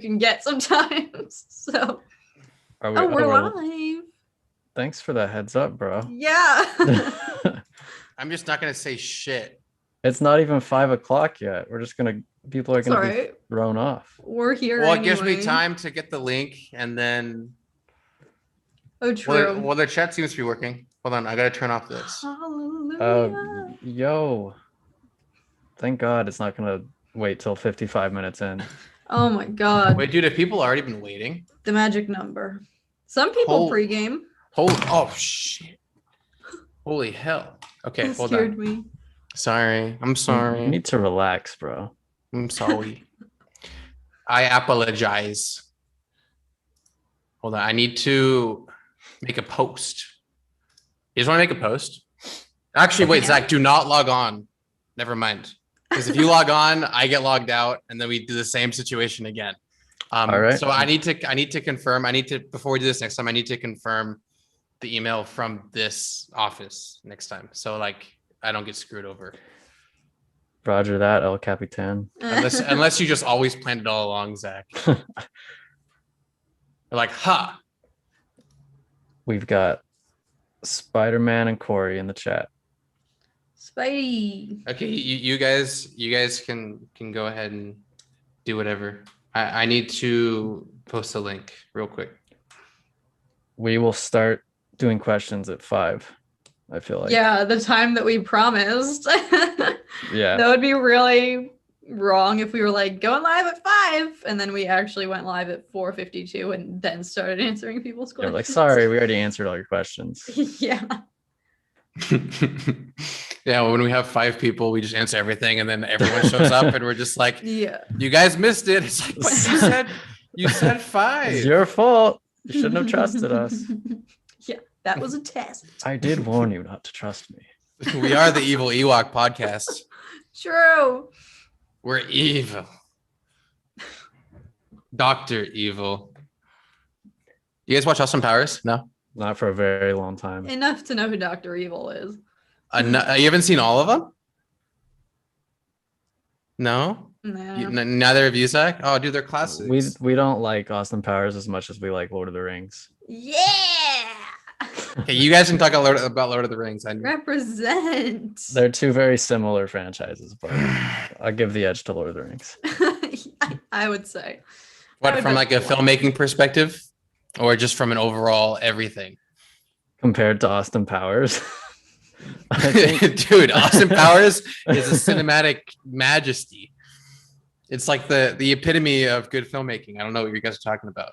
can get sometimes. So, we're live. Thanks for the heads up, bro. Yeah. I'm just not gonna say shit. It's not even 5 o'clock yet. We're just gonna people are It's gonna all be right. thrown off. We're here. Well, it anyway. gives me time to get the link and then. Oh, true. Well, the chat seems to be working. Hold on, I gotta turn off this. Hallelujah. Yo. Thank God it's not gonna wait till 55 minutes in. Oh my God. Wait, dude, have people already been waiting? The magic number. Some people pregame. Oh shit. Holy hell. Okay, That hold scared on. me. Sorry. I'm sorry. You need to relax, bro. I'm sorry. I apologize. Hold on. I need to make a post. You just want to make a post? Actually, wait, Zach, do not log on. Never mind. Because if you log on, I get logged out, and then we do the same situation again. All right. So I need to confirm. Before we do this next time, I need to confirm the email from this office next time. So like I don't get screwed over. Roger that, El Capitan. Unless you just always planned it all along, Zach. You're like, ha. We've got Spider-Man and Corey in the chat. Spidey. Okay, you guys can go ahead and do whatever. I need to post a link real quick. We will start doing questions at 5. I feel like. Yeah, the time that we promised. Yeah. That would be really wrong if we were like going live at 5 and then we actually went live at 4:52 and then started answering people's questions. You're like, sorry, we already answered all your questions. Yeah. Yeah, when we have 5 people, we just answer everything, and then everyone shows up, and we're just like, yeah, you guys missed it. It's like, but you said 5. It's your fault. You shouldn't have trusted us. Yeah, that was a test. I did warn you not to trust me. We are the Evil Ewok podcast. True. We're evil. Dr. Evil. You guys watch Austin Powers? No? Not for a very long time. Enough to know who Dr. Evil is. You haven't seen all of them? No? No. Neither of you, Zach? Oh, dude, they're classics. We don't like Austin Powers as much as we like Lord of the Rings. Yeah. Okay, you guys can talk about Lord of the Rings. Represent. They're two very similar franchises, but I'll give the edge to Lord of the Rings. I would say. What, from like a filmmaking perspective? Or just from an overall everything? Compared to Austin Powers. Dude, Austin Powers is a cinematic majesty. It's like the epitome of good filmmaking. I don't know what you guys are talking about.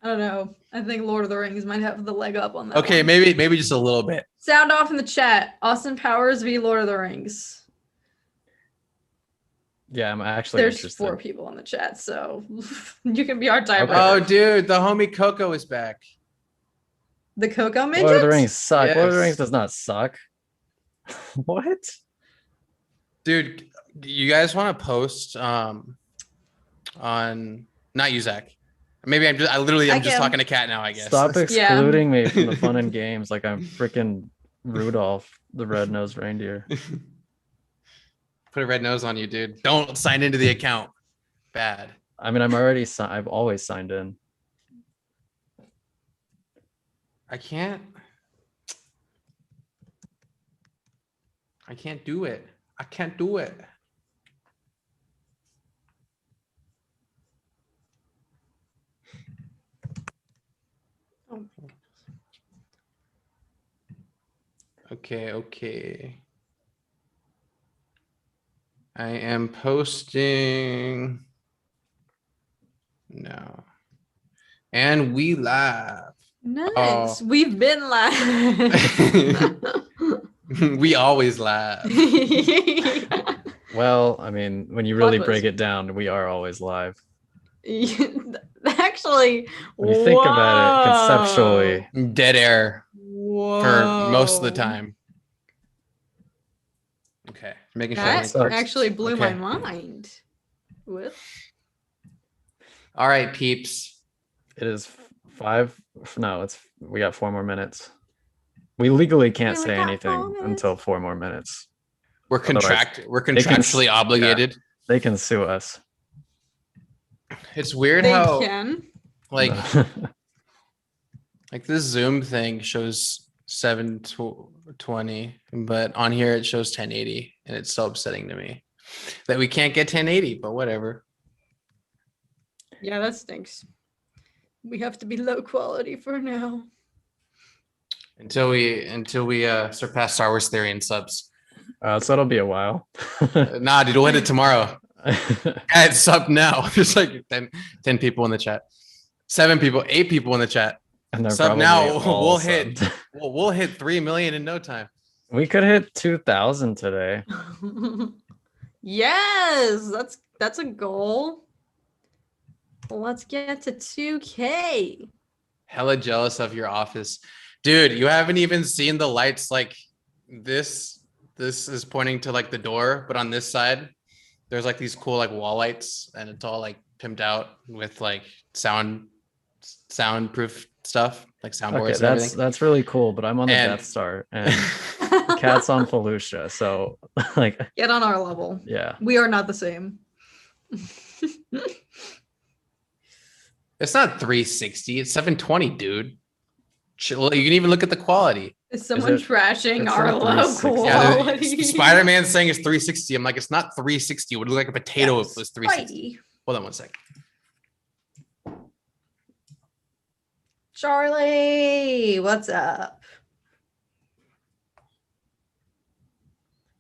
I don't know. I think Lord of the Rings might have the leg up on that. Okay, one. maybe just a little bit. Sound off in the chat. Austin Powers v. Lord of the Rings. Yeah, I'm actually There's interested. 4 people in the chat, so you can be our tiebreaker. Okay. Oh, dude, the homie Coco is back. The Coco Midgets? Lord of the Rings suck. Yes. Lord of the Rings does not suck. What? Dude, you guys want to post on not you, Zach. Maybe I'm just talking to Kat now, I guess. Stop excluding me from the fun and games like I'm freaking Rudolph, the red-nosed reindeer. Put a red nose on you, dude. Don't sign into the account. Bad. I mean, I've always signed in. I can't do it. I can't do it. Oh. Okay. I am posting now. And we live. Nice. Oh. We've been live. We always laugh. Well, I mean, when you really break it down, we are always live. Actually, when you think about it conceptually, dead air for most of the time. Okay, making sure. That actually blew my mind. What? All right, peeps. It is 5. No, we got 4 more minutes. We legally can't say anything until 4 more minutes. We're contractually obligated. They can sue us. It's weird They how can. like No. like this Zoom thing shows 720, but on here it shows 1080, and it's so upsetting to me that we can't get 1080. But whatever. Yeah, that stinks. We have to be low quality for now. Until we surpass Star Wars Theory in subs. So it'll be a while. Nah, dude, we'll hit it tomorrow. Add sub now. There's like 10 people in the chat. 7 people, 8 people in the chat. And they're Sub probably now. all We'll hit. subbed. We'll hit 3 million in no time. We could hit 2,000 today. Yes, that's a goal. Let's get to 2K. Hella jealous of your office, dude. You haven't even seen the lights. Like this is pointing to like the door, but on this side there's like these cool like wall lights, and it's all like pimped out with like soundproof stuff, like soundboards. Okay, and everything. that's really cool, but I'm on the And- Death Star and Cat's on Felucia, so like Get on our level. yeah. We are not the same. It's not 360, it's 720, dude. Chill. You can even look at the quality. Is someone it- trashing it's our not low 360. Yeah, quality? Spider-Man saying it's 360. I'm like, it's not 360. It would look like a potato if it was 360. Spidey. Hold on one sec. Charlie, what's up?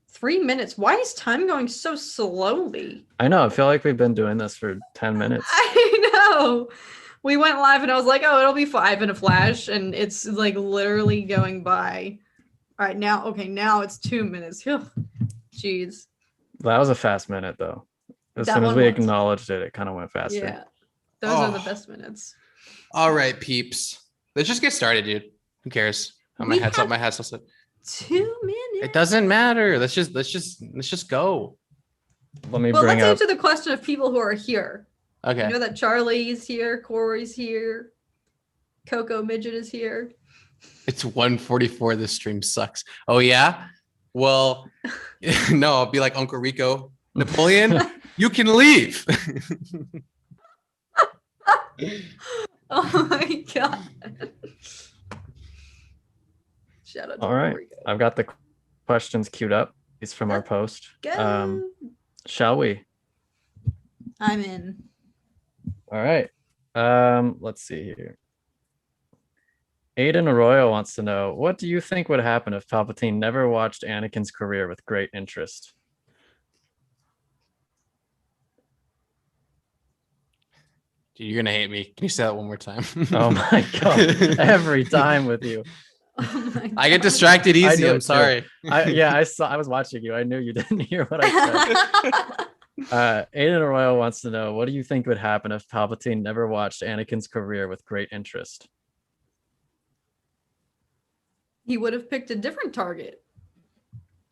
3 minutes. Why is time going so slowly? I know. I feel like we've been doing this for 10 minutes. I know. We went live and I was like, oh, it'll be 5 in a flash. And it's like literally going by. All right, now, okay, now it's 2 minutes. Ugh, jeez. That was a fast minute though. As That soon as one we was. acknowledged it, it kind of went faster. Yeah. Those are the Oh. best minutes. All right, peeps. Let's just get started, dude. Who cares? Oh, my We head's up. have- My head's also. 2 minutes. It doesn't matter. Let's just go. Let me Well, bring let's up. answer the question of people who are here. Okay. You know that Charlie's here, Corey's here, Coco Midget is here. It's 1:44. This stream sucks. Oh yeah. Well, no. I'll be like Uncle Rico. Napoleon, you can leave. Oh my god. Shout out to All right. Corey. I've got the questions queued up. These from our Let's post. Go. Shall we? I'm in. All right. Let's see here. Aiden Arroyo wants to know, what do you think would happen if Palpatine never watched Anakin's career with great interest? Dude, you're gonna hate me. Can you say that one more time? Oh my god. Every time with you. Oh my I get God. distracted I easy. knew I'm it too. sorry. I was watching you. I knew you didn't hear what I said. Aiden Arroyo wants to know, what do you think would happen if Palpatine never watched Anakin's career with great interest? He would have picked a different target.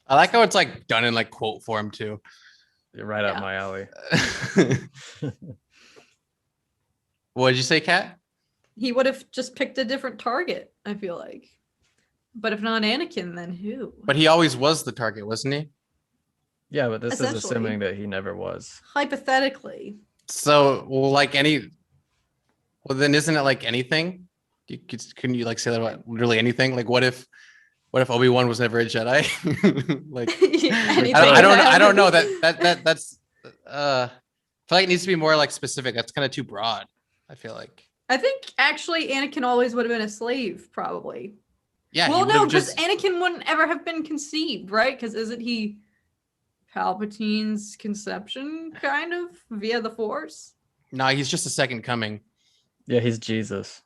I like how it's like done in like quote form too. You're right up Yeah. my alley. What did you say, Kat? He would have just picked a different target, I feel like. But if not Anakin, then who? But he always was the target, wasn't he? Yeah, but this is Essentially. assuming that he never was. Hypothetically. So, well, like any. Well, then isn't it like anything? Couldn't you like say that about literally anything? Like, what if Obi-Wan was never a Jedi? Like, Anything I don't know happens. that's. I feel like it needs to be more like specific. That's kind of too broad. I feel like. I think actually Anakin always would have been a slave, probably. Yeah. he Well, would no, have because Anakin wouldn't ever have been conceived, right? Because isn't he Palpatine's conception, kind of, via the Force? No, he's just a second coming. Yeah, he's Jesus.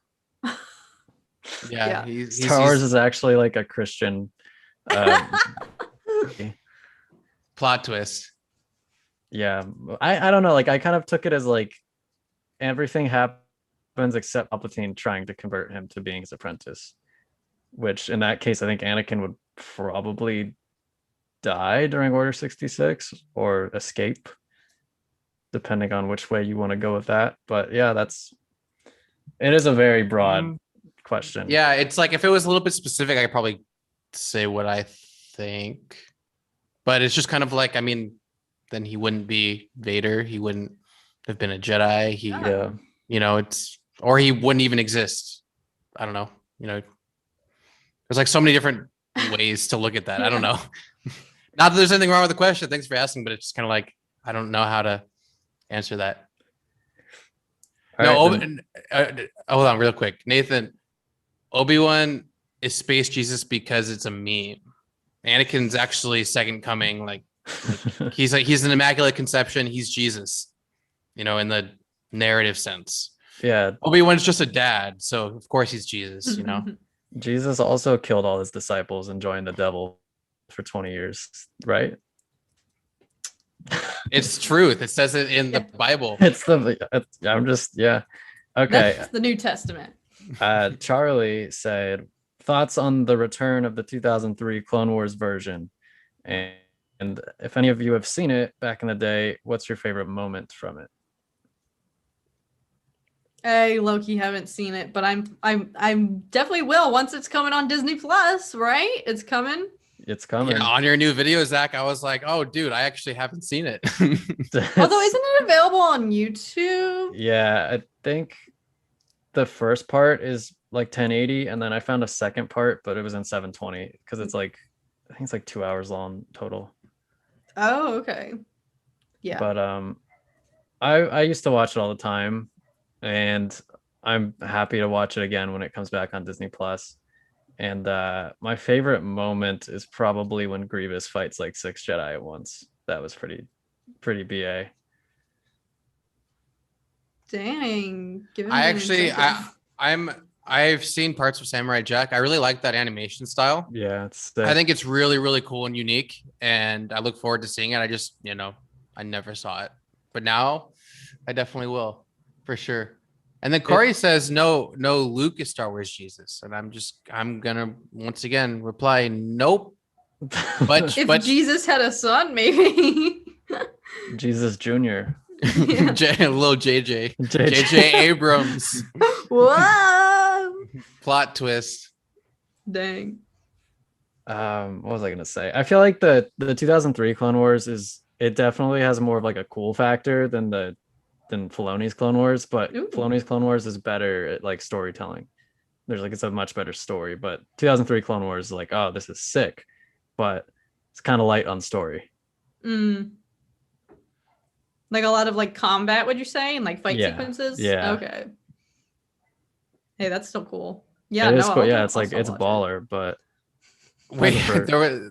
Yeah. Yeah. He's, Star Wars is actually like a Christian. plot twist. Yeah, I don't know. Like, I kind of took it as like everything happens except Palpatine trying to convert him to being his apprentice. Which, in that case, I think Anakin would probably die during Order 66 or escape, depending on which way you want to go with that. But yeah, it is a very broad question. Yeah, it's like if it was a little bit specific, I could probably say what I think. But it's just kind of like, I mean, then he wouldn't be Vader. He wouldn't have been a Jedi. Yeah. Or he wouldn't even exist. I don't know. There's like so many different ways to look at that. I don't know. Not that there's anything wrong with the question. Thanks for asking, but it's just kind of like I don't know how to answer that. All right, Hold on, real quick, Nathan. Obi-Wan is Space Jesus because it's a meme. Anakin's actually second coming. Like he's an immaculate conception. He's Jesus, in the narrative sense. Yeah. Obi-Wan's just a dad, so of course he's Jesus. Jesus also killed all his disciples and joined the devil for 20 years, right? It's truth. It says it in the Bible. I'm just, yeah. Okay. That's the New Testament. Charlie said, thoughts on the return of the 2003 Clone Wars version? And if any of you have seen it back in the day, what's your favorite moment from it? I low-key haven't seen it, but I'm definitely will once it's coming on Disney Plus, right? It's coming. It's coming. Yeah, on your new video, Zach, I was like, oh, dude, I actually haven't seen it. Although, isn't it available on YouTube? Yeah, I think the first part is like 1080, and then I found a second part, but it was in 720 because I think it's like 2 hours long total. Oh, okay. Yeah. But I used to watch it all the time, and I'm happy to watch it again when it comes back on Disney Plus. And my favorite moment is probably when Grievous fights like 6 Jedi at once. That was pretty BA. Dang. I've seen parts of Samurai Jack. I really like that animation style. Yeah, I think it's really, really cool and unique, and I look forward to seeing it. I just, I never saw it, but now I definitely will, for sure. And then Corey says, no, Luke is Star Wars Jesus. And I'm gonna once again reply, nope. But if Jesus had a son, maybe. Jesus Jr. Little JJ Abrams. Whoa. Plot twist. Dang. What was I gonna say? I feel like the 2003 Clone Wars it definitely has more of like a cool factor than Filoni's Clone Wars, but Filoni's Clone Wars is better at like storytelling. It's a much better story, but 2003 Clone Wars is like, oh, this is sick, but it's kind of light on story. Like a lot of like combat, would you say, and like fight sequences? Yeah. Okay. Hey, that's still cool. Yeah, it is cool. Yeah, it's baller, but wait,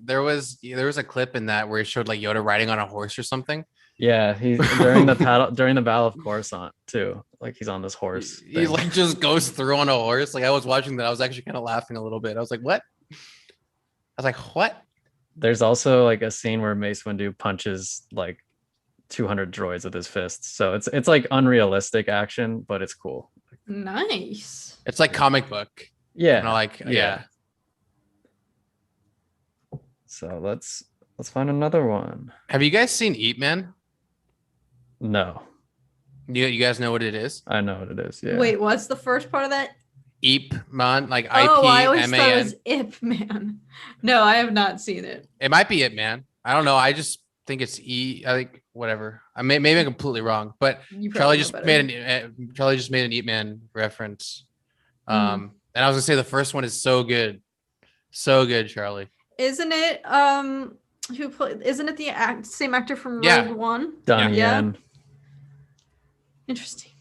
there was a clip in that where it showed like Yoda riding on a horse or something. Yeah, he's during the Battle of Coruscant too. Like he's on this horse. He like just goes through on a horse. Like I was watching that, I was actually kind of laughing a little bit. I was like, what? There's also like a scene where Mace Windu punches like 200 droids with his fists. So it's like unrealistic action, but it's cool. Nice. It's like comic book. Yeah. Yeah. So let's find another one. Have you guys seen Eat Man? No. You guys know what it is? I know what it is. Yeah. Wait, what's the first part of that? Eep Man, like Oh, I always thought it IPMAN. was Ip Man. No, I have not seen it. It might be It Man. I don't know. I just think it's I think whatever. Maybe I'm completely wrong, but Charlie just made an Eat Man reference. And I was gonna say the first one is so good, Charlie. Isn't it isn't it the same actor from Rogue One? Donnie Yen. Interesting.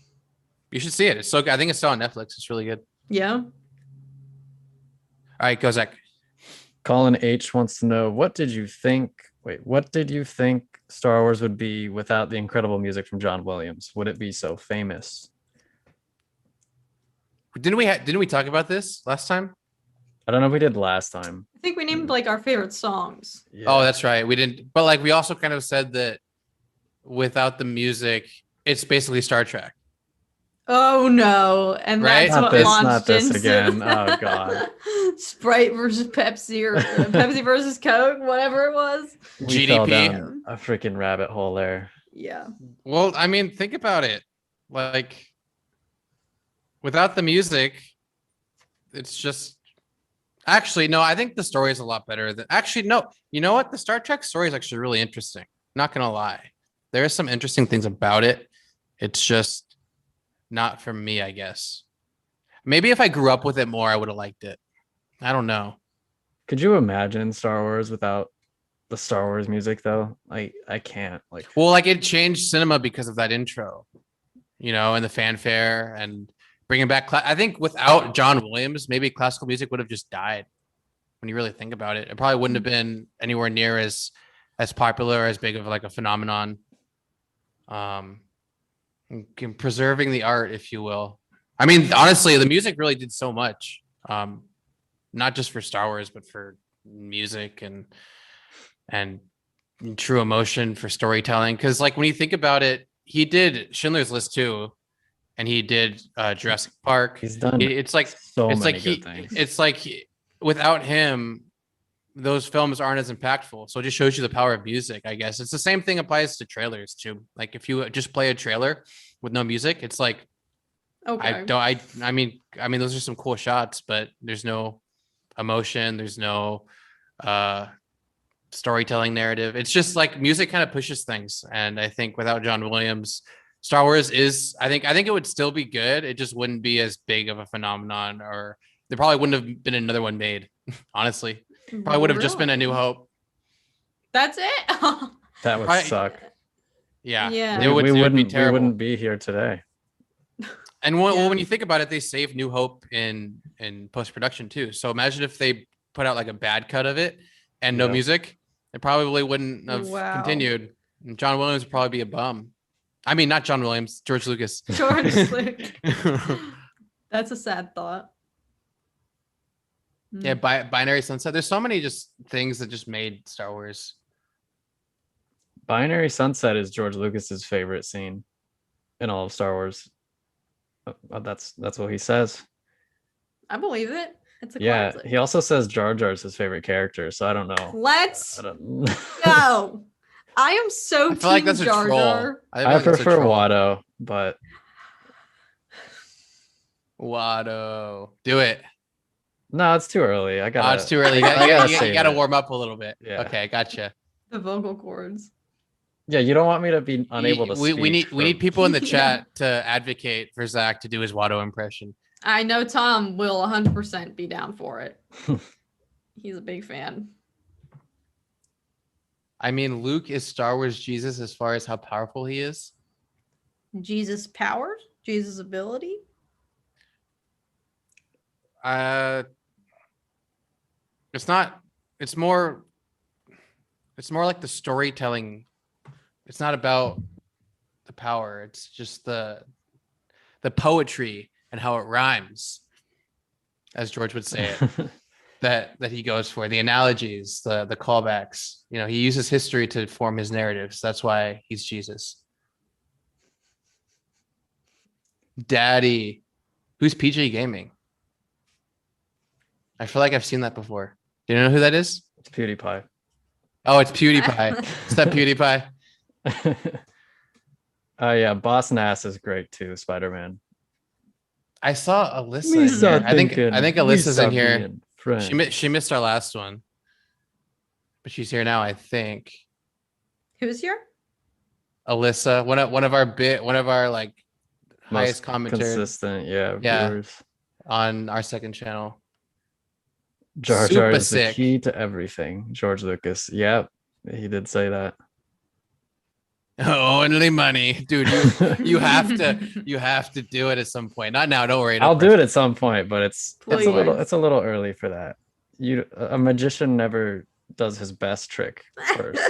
You should see it. It's so good. I think it's still on Netflix. It's really good. Yeah. All right, go Zach. Colin H wants to know, what did you think Star Wars would be without the incredible music from John Williams? Would it be so famous? Didn't we talk about this last time? I don't know if we did last time. I think we named like our favorite songs. Yeah. Oh, that's right. We didn't, but like we also kind of said that without the music, it's basically Star Trek. Oh no! And Right? that's what launched not this into again. Oh god. Sprite versus Pepsi, or Pepsi versus Coke, whatever it was. We fell GDP. down a freaking rabbit hole there. Yeah. Well, I mean, think about it. Like, without the music, it's just. Actually, no. I think the story is a lot better. No. You know what? The Star Trek story is actually really interesting. Not gonna lie. There are some interesting things about it. It's just not for me, I guess. Maybe if I grew up with it more, I would have liked it. I don't know. Could you imagine Star Wars without the Star Wars music though? I can't. Like, Well, like it changed cinema because of that intro, and the fanfare and bringing back. I think without John Williams, maybe classical music would have just died. When you really think about it, it probably wouldn't have been anywhere near as popular, as big of like a phenomenon. Preserving the art, if you will. I mean, honestly, the music really did so much. Not just for Star Wars, but for music and true emotion for storytelling. Because like when you think about it, he did Schindler's List too, and he did Jurassic Park. he's done It's like so it's many like good things. it's like without him, those films aren't as impactful. So it just shows you the power of music, I guess. It's the same thing applies to trailers too. Like if you just play a trailer with no music, it's like Okay. I mean those are some cool shots, but there's no emotion, there's no storytelling narrative. It's just like music kind of pushes things. And I think without John Williams, Star Wars is I think it would still be good. It just wouldn't be as big of a phenomenon, or there probably wouldn't have been another one made, honestly. Probably would have just been A New Really? Hope. That's it. That would I- suck. Yeah. Yeah. It would be we terrible. wouldn't be here today. And Yeah. when you think about it, they saved New Hope in post production too. So imagine if they put out like a bad cut of it and no Yeah. music, it probably wouldn't have Wow. continued. And John Williams would probably be a bum. I mean, not John Williams, George Lucas. George Lucas. That's a sad thought. Yeah, Binary Sunset. There's so many just things that just made Star Wars. Binary Sunset is George Lucas's favorite scene in all of Star Wars. That's what he says. I believe it. It's a Yeah, classic. he also says Jar Jar's his favorite character. So I don't know. Let's I don't. go. I am so I feel like Team that's a Jar troll. Jar. feel I like that's a prefer troll. Watto, but Watto. Do it. no, it's too early. I Oh, got. it's too early. I gotta You save got to it. warm up a little bit. Yeah. Okay, gotcha. The vocal cords. Yeah, you don't want me to be unable to we, speak. we need people in the Yeah. chat to advocate for Zach to do his Watto impression. I know Tom will 100% be down for it. He's a big fan. I mean, Luke is Star Wars Jesus as far as how powerful he is. Jesus' powers, Jesus' ability. It's not. It's more like the storytelling. It's not about the power. It's just the poetry and how it rhymes, as George would say it. that he goes for the analogies, the callbacks. He uses history to form his narratives. That's why he's Jesus. Daddy, who's PJ Gaming? I feel like I've seen that before. Do you know who that is? It's PewDiePie. Oh, it's PewDiePie. What's that, PewDiePie? Yeah, Boss Nass is great too. Spider-Man. I saw Alyssa in here. I think Alyssa's in here. She missed our last one, but she's here now. I think Who's here? Alyssa, one of our like highest Most commenters consistent, Yeah. viewers. on our second channel. Jar Jar Super is the sick. key to everything. George Lucas. Yep, he did say that. Only money, dude. You have to do it at some point. Not now. Don't worry. I'll do it at some point, but it's a Please. little early for that. A magician never does his best trick first,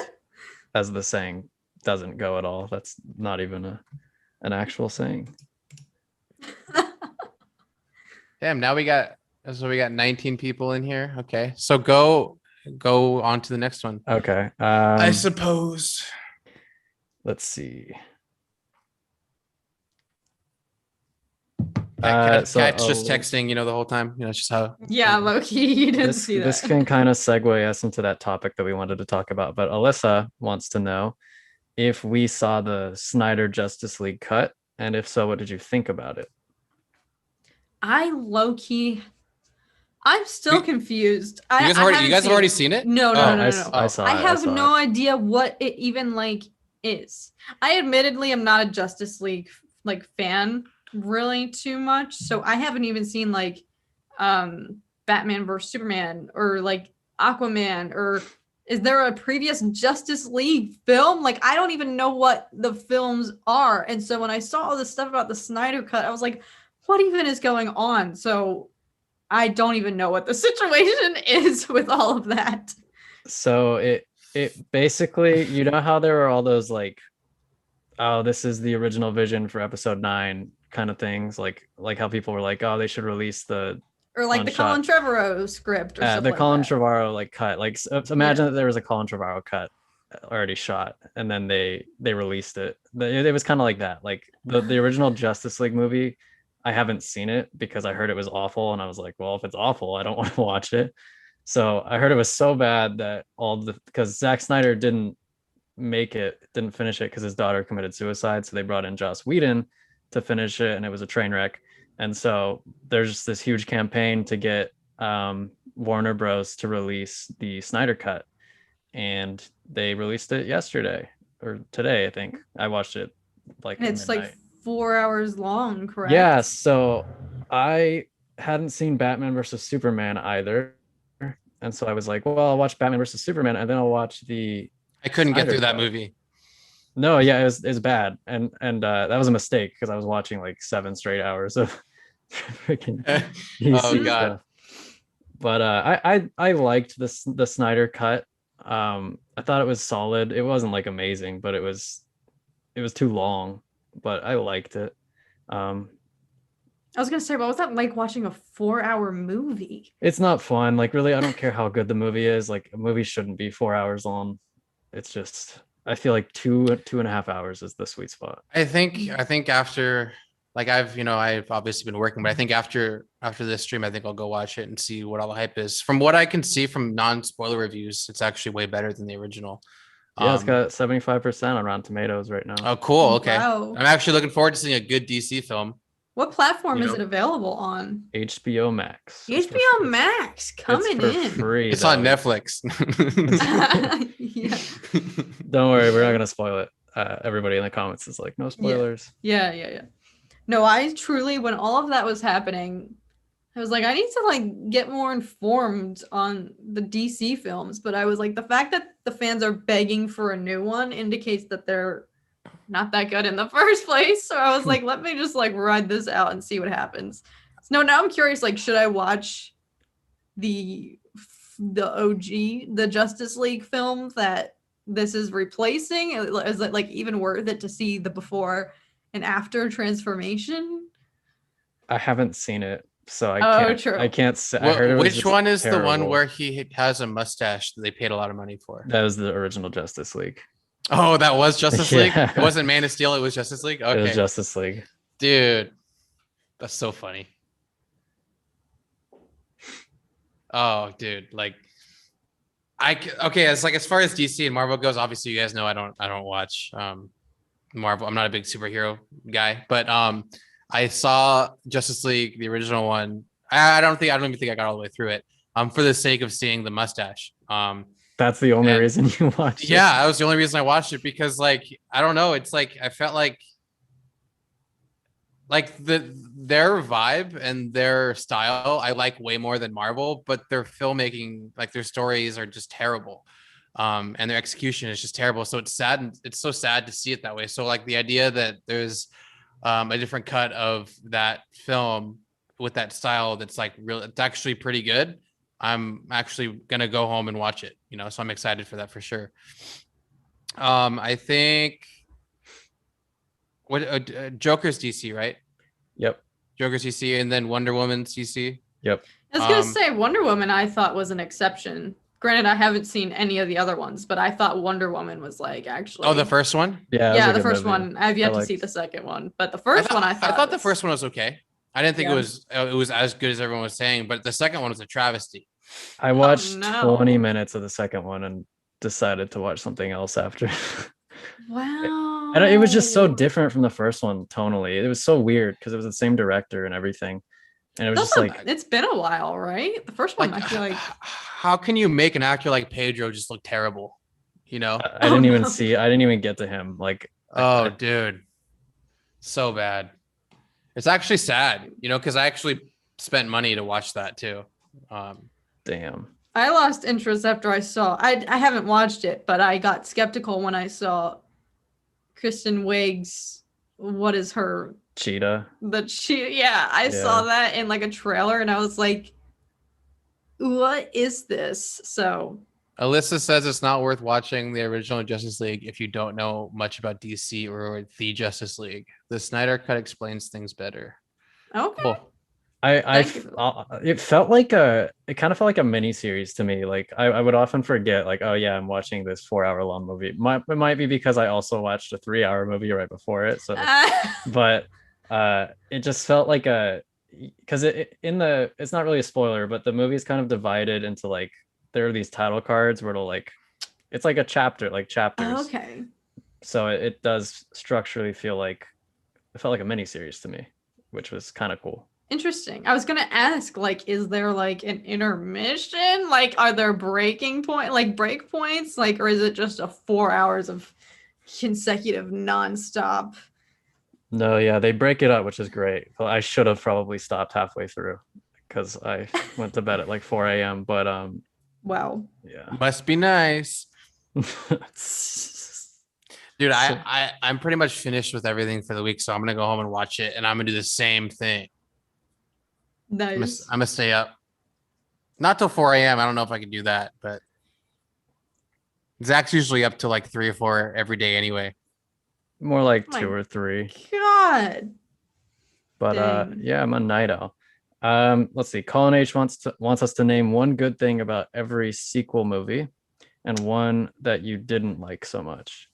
as the saying doesn't go at all. That's not even an actual saying. Damn. Now we got 19 people in here. Okay, so go on to the next one. Okay. I suppose. Let's see. Cat's just texting, the whole time. It's just how. Yeah, Loki, you didn't see that. This can kind of segue us into that topic that we wanted to talk about. But Alyssa wants to know if we saw the Snyder Justice League cut, and if so, what did you think about it? I low-key I'm still We- confused. You guys have already seen it? No, no, Oh, no, no, no. I saw I it. have saw no it. idea what it even like is. I admittedly am not a Justice League like fan really too much, so I haven't even seen like Batman versus Superman or like Aquaman, or is there a previous Justice League film? Like I don't even know what the films are. And so when I saw all this stuff about the Snyder Cut, I was like, what even is going on? So I don't even know what the situation is with all of that. So it basically, you know how there were all those like, oh, this is the original vision for episode 9 kind of things, like how people were like, oh, they should release the Or like the Unshot. Colin Trevorrow script or something the like Colin that. Trevorrow like cut. Like imagine that there was a Colin Trevorrow cut already shot, and then they released it. It was kind of like that. Like the original Justice League movie, I haven't seen it because I heard it was awful, and I was like, well, if it's awful, I don't want to watch it. So I heard it was so bad that because Zack Snyder didn't finish it because his daughter committed suicide. So they brought in Joss Whedon to finish it, and it was a train wreck. And so there's this huge campaign to get Warner Bros. To release the Snyder Cut. And they released it yesterday or today, I think. I watched it and it's midnight. Like 4 hours long, correct? Yeah, so I hadn't seen Batman versus Superman either. And so I was like, well, I'll watch Batman versus Superman, and then I'll watch the I couldn't Snyder get through that Cut. movie. No, yeah, it was bad. And that was a mistake because I was watching like 7 straight hours of freaking DC stuff. But I liked the Snyder Cut. I thought it was solid. It wasn't like amazing, but it was too long, but I liked it. I was gonna say, what was that like watching a 4-hour movie? It's not fun. Like really, I don't care how good the movie is. Like a movie shouldn't be 4 hours long. It's just, I feel like 2.5 hours is the sweet spot. I think after, like I've obviously been working, but I think after this stream, I think I'll go watch it and see what all the hype is. From what I can see from non-spoiler reviews, it's actually way better than the original. Yeah, it's got 75% on Rotten Tomatoes right now. Oh, cool. Okay. Wow. I'm actually looking forward to seeing a good DC film. What platform is it available on? HBO Max. HBO Max coming in. Free, it's on Netflix. Yeah. Don't worry, we're not gonna spoil it. Everybody in the comments is like, no spoilers. Yeah. No, I truly, when all of that was happening, I was like, I need to like get more informed on the DC films. But I was like, the fact that the fans are begging for a new one indicates that they're not that good in the first place. So I was like, let me just like ride this out and see what happens. So now I'm curious, like, should I watch the OG, the Justice League film that this is replacing? Is it like even worth it to see the before and after transformation? I haven't seen it, so I can't say. I heard which one is terrible. The one where he has a mustache that they paid a lot of money for? That was the original Justice League. Oh, that was Justice League? It wasn't Man of Steel, it was Justice League? Okay. It was Justice League. Dude, that's so funny. Oh, dude, like it's like as far as DC and Marvel goes, obviously you guys know I don't watch Marvel. I'm not a big superhero guy, but I saw Justice League, the original one. I don't even think I got all the way through it. For the sake of seeing the mustache. That's the only reason you watched it. Yeah, that was the only reason I watched it, because like I don't know, it's like I felt like their vibe and their style I like way more than Marvel, but their filmmaking, like their stories are just terrible. And their execution is just terrible. So it's sad, and it's so sad to see it that way. So like the idea that there's a different cut of that film with that style that's like real, it's actually pretty good. I'm actually gonna go home and watch it, so I'm excited for that for sure. I think Joker's DC, right? Yep. Joker's DC, and then Wonder Woman's DC. Yep. I was gonna say Wonder Woman I thought was an exception. Granted, I haven't seen any of the other ones, but I thought Wonder Woman was like actually. Oh, the first one? Yeah, the first one. I've yet to see the second one, but the first one I thought the first one was okay. I didn't think it was as good as everyone was saying, but the second one was a travesty. I watched 20 minutes of the second one and decided to watch something else after. Wow. And it was just so different from the first one tonally. It was so weird because it was the same director and everything. And it was It's just also, like, it's been a while, right? The first one, Like, I feel like. how can you make an actor like Pedro just look terrible? You know? I Oh didn't even no. see, I didn't even get to him. Like, Oh, dude, so bad. It's actually sad, you know, because I actually spent money to watch that too. damn. I lost interest after I saw. I haven't watched it, but I got skeptical when I saw Kristen Wiig's. What is her? Cheetah. Yeah, I saw Yeah. that in like a trailer, and I was like, "What is this?" So Alyssa says it's not worth watching the original Justice League if you don't know much about DC or the Justice League. The Snyder Cut explains things better. okay, Cool. thank you. It kind of felt like a mini series to me. Like I would often forget, like, oh yeah, I'm watching this 4 hour long movie. It might be because I also watched a 3 hour movie right before it. So, but it just felt like because it's not really a spoiler, but the movie is kind of divided into like, there are these title cards where it'll like, it's like a chapter, like chapters. Okay, So it does structurally feel like, it felt like a mini series to me, which was kind of cool. interesting. I was gonna ask, like, is there like an intermission? Like, are there break points? Like, or is it just a 4 hours of consecutive nonstop? No, yeah, they break it up, which is great. Well, I should have probably stopped halfway through because I went to bed at like 4 a.m. But Wow. yeah. Must be nice. Dude, I'm pretty much finished with everything for the week, so I'm gonna go home and watch it, and I'm gonna do the same thing. Nice. I'm gonna stay up. Not till 4 a.m. I don't know if I can do that, but Zach's usually up to like 3 or 4 every day anyway. More like My 2 or 3. God. But Dang. yeah, I'm a night owl. Let's see. Colin H wants us to name one good thing about every sequel movie and one that you didn't like so much.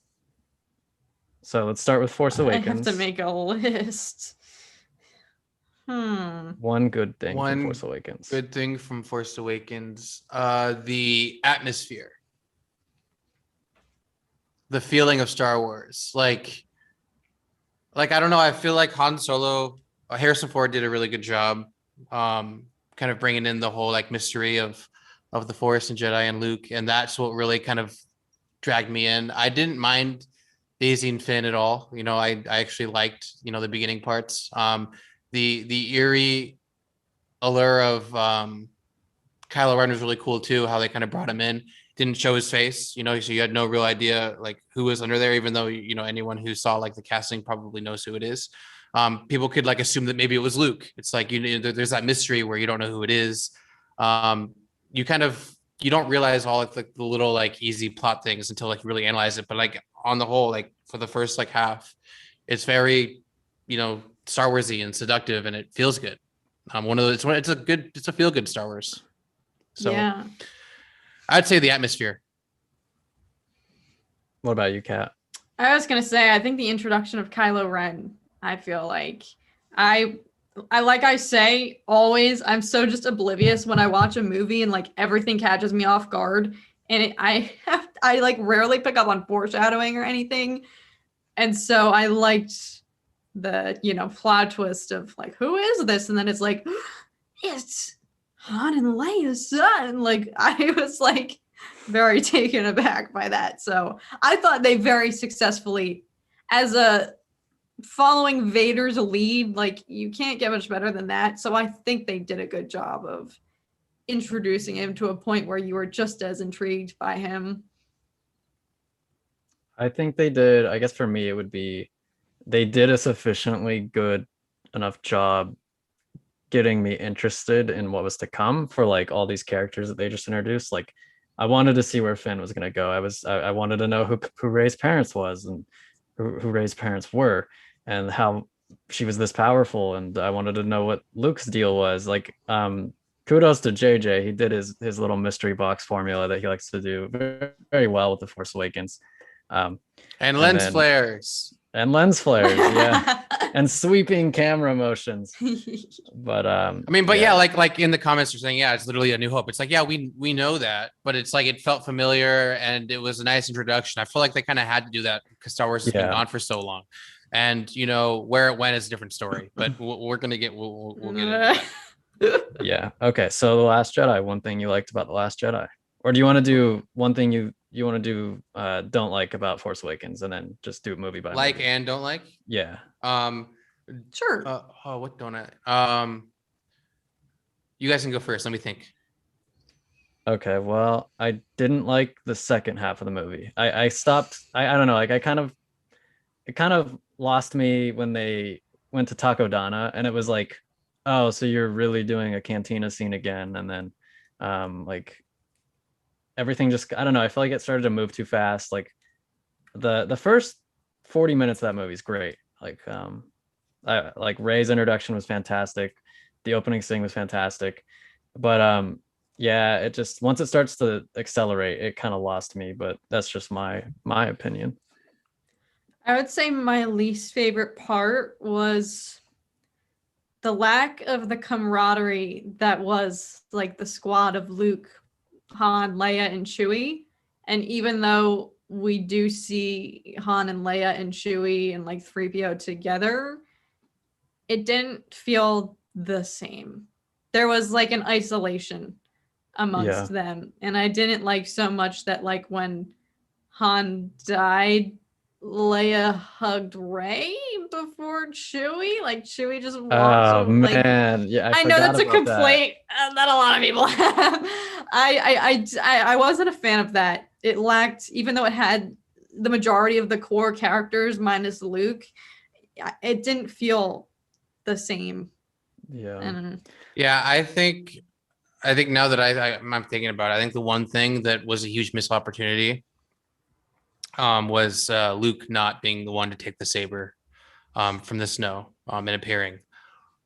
So let's start with Force Awakens. I have to make a list. One good thing from Force Awakens. Good thing from Force Awakens. The atmosphere. The feeling of Star Wars. Like I don't know. I feel like Han Solo, Harrison Ford did a really good job, kind of bringing in the whole like mystery of the Force and Jedi and Luke, and that's what really kind of dragged me in. I didn't mind Daisy and Finn at all. You know, I actually liked, you know, the beginning parts. The eerie allure of Kylo Ren was really cool too. How they kind of brought him in, didn't show his face, you know, so you had no real idea like who was under there, even though, you know, anyone who saw like the casting probably knows who it is. People could like assume that maybe it was Luke. It's like, you know, there's that mystery where you don't know who it is. You don't realize all like the little like easy plot things until like you really analyze it. But like on the whole, like for the first like half, it's very, you know, Star Warsy and seductive, and it feels good. It's a feel good Star Wars. So yeah. I'd say the atmosphere. What about you, Kat? I was gonna say, I think the introduction of Kylo Ren, I feel like I like I say always, I'm so just oblivious when I watch a movie and like everything catches me off guard, and I like rarely pick up on foreshadowing or anything, and so I liked the, you know, plot twist of like, who is this, and then it's like, it's Han and Leia's son. Like, I was like very taken aback by that. So I thought they very successfully, as a following Vader's lead, like you can't get much better than that. So I think they did a good job of introducing him to a point where you were just as intrigued by him. I think they did. I guess for me, it would be, they did a sufficiently good enough job getting me interested in what was to come for like all these characters that they just introduced. Like, I wanted to see where Finn was going to go. I wanted to know who Rey's parents was, and who Rey's parents were, and how she was this powerful. And I wanted to know what Luke's deal was. Like, kudos to JJ. He did his little mystery box formula that he likes to do very, very well with The Force Awakens. And lens flares. And lens flares, yeah. And sweeping camera motions. But I mean, but yeah, like in the comments are saying, yeah, it's literally A New Hope. It's like, yeah, we know that, but it's like it felt familiar and it was a nice introduction. I feel like they kind of had to do that because Star Wars has been gone for so long, and you know where it went is a different story. But we're gonna get we'll get into that. Yeah. Okay. So The Last Jedi, one thing you liked about The Last Jedi. Or do you want to do one thing you want to do don't like about Force Awakens and then just do it movie by Like movie? and don't like. Yeah. Sure. Oh, what don't I? You guys can go first. Let me think. Okay, well, I didn't like the second half of the movie. I stopped. I don't know. Like I kind of it kind of lost me when they went to Takodana, and it was like, oh, so you're really doing a cantina scene again, and then like everything just I don't know. I feel like it started to move too fast. Like the first 40 minutes of that movie is great. Like Ray's introduction was fantastic. The opening scene was fantastic. But yeah, it just once it starts to accelerate, it kind of lost me, but that's just my opinion. I would say my least favorite part was the lack of the camaraderie that was like the squad of Luke, Han, Leia, and Chewie. And even though we do see Han and Leia and Chewie and like 3PO together, it didn't feel the same. There was like an isolation Yeah. amongst them. And I didn't like so much that like when Han died, Leia hugged Rey before Chewie. Like Chewie just walks Oh like man, yeah, I I know forgot that's a about that. complaint that a lot of people have. I wasn't a fan of that. It lacked, even though it had the majority of the core characters minus Luke, it didn't feel the same. Yeah. Yeah, I think now that I'm thinking about it, I think the one thing that was a huge missed opportunity was Luke not being the one to take the saber from the snow and appearing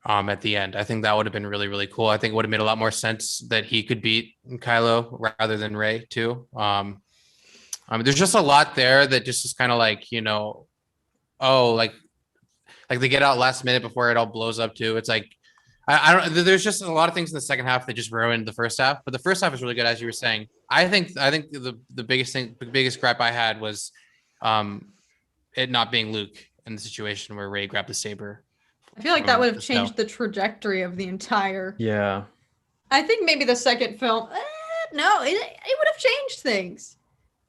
at the end. I think that would have been really, really cool. I think it would have made a lot more sense that he could beat Kylo rather than Rey too. There's just a lot there that just is kind of like, oh, like they get out last minute before it all blows up too. It's like I don't. There's just a lot of things in the second half that just ruined the first half. But the first half is really good, as you were saying. I think the biggest gripe I had was it not being Luke in the situation where Rey grabbed the saber. I feel like that would have changed the trajectory of the entire. Yeah. I think maybe the second film. No, it would have changed things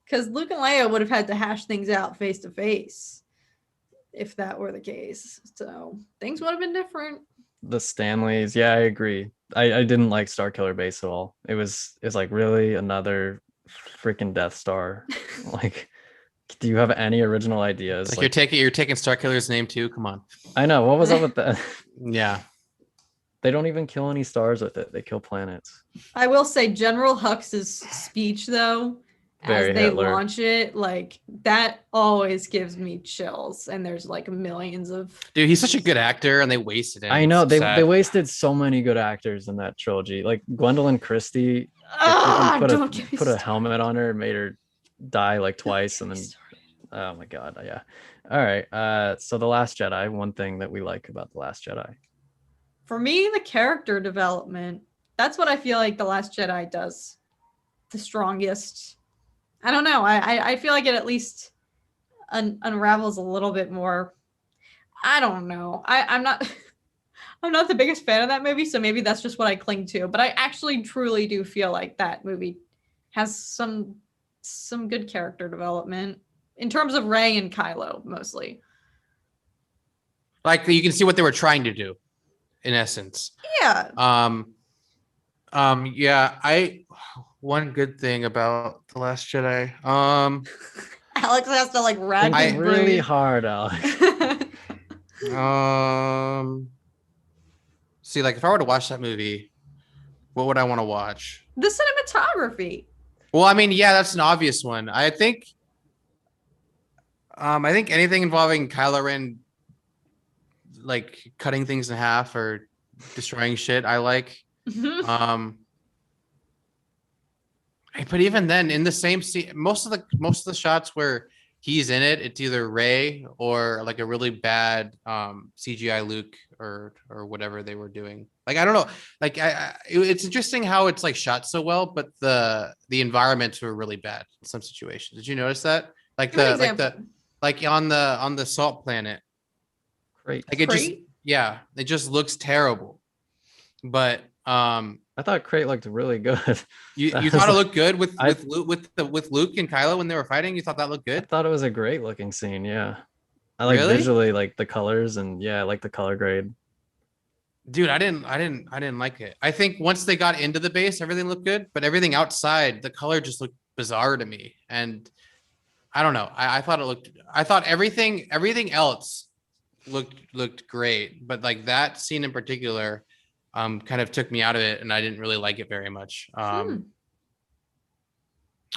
because Luke and Leia would have had to hash things out face to face if that were the case. So things would have been different. The Stanleys, yeah, I agree. I didn't like Starkiller Base at all. It's like really another freaking Death Star. Like, do you have any original ideas? Like you're taking Starkiller's name too. Come on. I know. What was up with that? Yeah. They don't even kill any stars with it. They kill planets. I will say General Hux's speech though, Very as they Hitler. launch it, like that always gives me chills. And there's like millions of. Dude, he's such a good actor, and they wasted him. I know It's they wasted so many good actors in that trilogy. Like Gwendolyn Christie, put a helmet on her and made her die like twice, and then oh my god, yeah. All right. So The Last Jedi. One thing that we like about The Last Jedi. For me, the character development. That's what I feel like The Last Jedi does the strongest. I don't know. I feel like it at least unravels a little bit more. I don't know. I'm not I'm not the biggest fan of that movie, so maybe that's just what I cling to. But I actually truly do feel like that movie has some good character development in terms of Rey and Kylo mostly. like you can see what they were trying to do, in essence. Yeah. Yeah. One good thing about The Last Jedi. Alex has to like rack his really brain. hard, Alex. See, like if I were to watch that movie, what would I want to watch? The cinematography. Well, I mean, yeah, that's an obvious one. I think anything involving Kylo Ren, like cutting things in half or destroying shit, I like. But even then, in the same scene, most of the shots where he's in it, it's either Rey or like a really bad CGI Luke or whatever they were doing. Like I don't know, like it's interesting how it's like shot so well, but the environments were really bad in some situations. Did you notice that? Like on the salt planet. Great. Like it just looks terrible. But I thought Crate looked really good. You thought it looked good with Luke and Kylo when they were fighting. You thought that looked I good. thought it was a great looking scene. Yeah, I like Really? visually like the colors, and yeah, I like the color grade. Dude, I didn't like it. I think once they got into the base, everything looked good, but everything outside, the color just looked bizarre to me. And I don't know. I thought everything else looked great, but like that scene in particular, kind of took me out of it, and I didn't really like it very much. I don't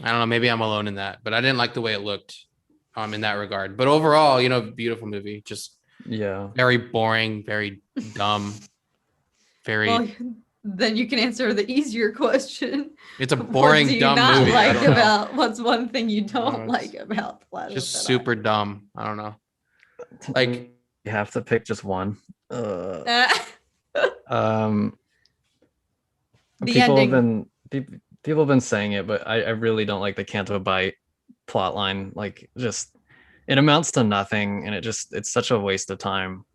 know. Maybe I'm alone in that, but I didn't like the way it looked, in that regard. But overall, beautiful movie. Just Yeah, very boring, very dumb. Well, then you can answer the easier question. It's a What boring, do you dumb not movie. I like don't know. about? What's one thing you don't No, like about the Last Just Jedi? super dumb. I don't know. Like, you have to pick just one. The People have ending. people have been saying it, but I really don't like the Canto Bite plot line. Like, just it amounts to nothing, and it's such a waste of time.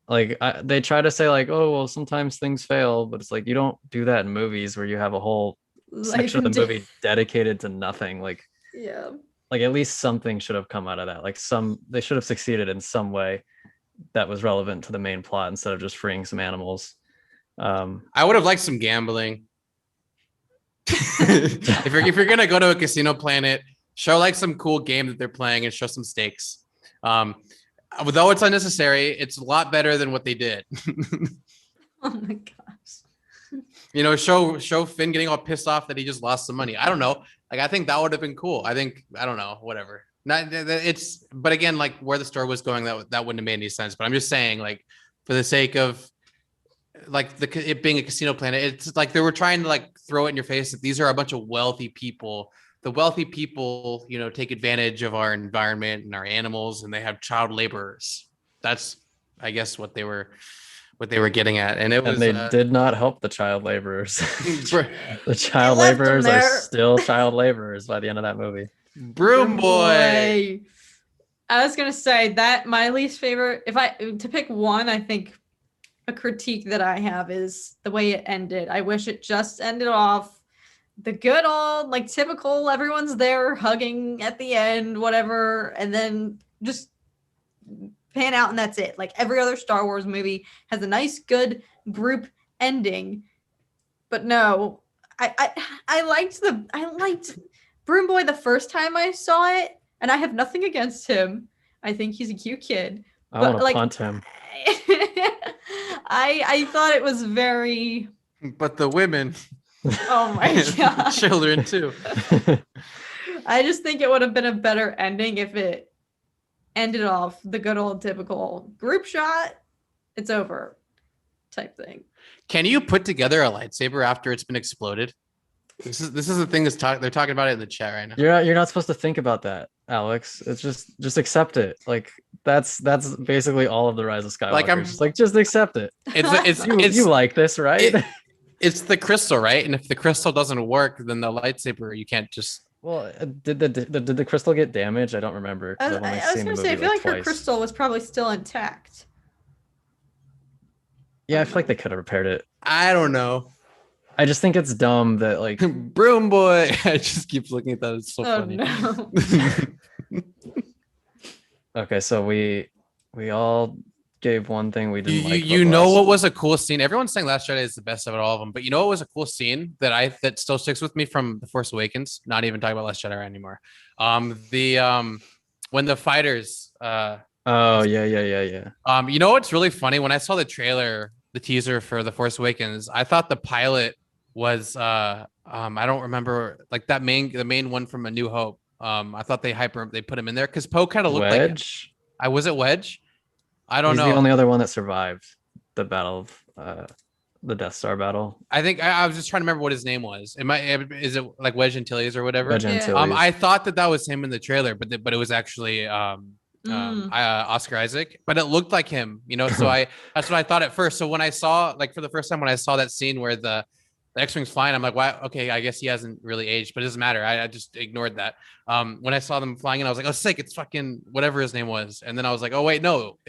Like, they try to say like, oh well, sometimes things fail, but it's like you don't do that in movies where you have a whole Life section of and the movie dedicated to nothing. Yeah. Like at least something should have come out of that. Like they should have succeeded in some way that was relevant to the main plot instead of just freeing some animals. I would have liked some gambling. if you're gonna go to a casino planet, show like some cool game that they're playing and show some stakes. Though it's unnecessary, it's a lot better than what they did. Oh my gosh. Show Finn getting all pissed off that he just lost some money. I don't know. Like, I think that would have been cool. I don't know, whatever. But again, like where the story was going, that wouldn't have made any sense. But I'm just saying, like, for the sake of like it being a casino planet, it's like they were trying to like throw it in your face that these are a bunch of wealthy people. The wealthy people, take advantage of our environment and our animals, and they have child laborers. That's, I guess, what they were getting at, and they did not help the child laborers. The child left them laborers are there. still child laborers by the end of that movie. Broom boy. I was gonna say that my least favorite, if I to pick one, I think a critique that I have is the way it ended. I wish it just ended off the good old, like, typical, everyone's there hugging at the end, whatever, and then just pan out and that's it. Like every other Star Wars movie has a nice, good group ending. But no, I liked Broom Boy the first time I saw it, and I have nothing against him. I think he's a cute kid. I want to punt him. I thought it was very. But the women. Oh my god. Children too. I just think it would have been a better ending if it ended off the good old typical group shot, it's over type thing. Can you put together a lightsaber after it's been exploded? This is the thing they're talking about it in the chat right now. You're not supposed to think about that, Alex. It's just accept it. Like that's basically all of the Rise of Skywalker. Like just accept it. You like this, right? It's the crystal, right? And if the crystal doesn't work, then the lightsaber you can't just. Well, did the crystal get damaged? I don't remember. I was gonna say, I feel like her crystal was probably still intact. Yeah, I feel like they could have repaired it. I don't know. I just think it's dumb that like Broom Boy. I just keep looking at that. It's so funny. No. Okay, so we all gave one thing we didn't like. What was a cool scene? Everyone's saying Last Jedi is the best of all of them, but what was a cool scene that still sticks with me from The Force Awakens? Not even talking about Last Jedi anymore. When the fighters. Oh yeah. What's really funny? When I saw the trailer, the teaser for The Force Awakens, I thought the pilot was I don't remember, like the main one from A New Hope. I thought they put him in there because Poe kind of looked Wedge? like was it Wedge? I don't know. He's the only other one that survived the battle of the Death Star battle. I think I was just trying to remember what his name was. Is it like Wedge Antilles or whatever? Wedge Antilles. I thought that was him in the trailer, but it was actually Oscar Isaac, but it looked like him, so that's what I thought at first. So when I saw, like, for the first time when I saw that scene where the X-Wing's flying, I'm like, wow, okay, I guess he hasn't really aged, but it doesn't matter. I just ignored that. When I saw them flying in, I was like, oh, sick, it's fucking whatever his name was. And then I was like, oh, wait, no,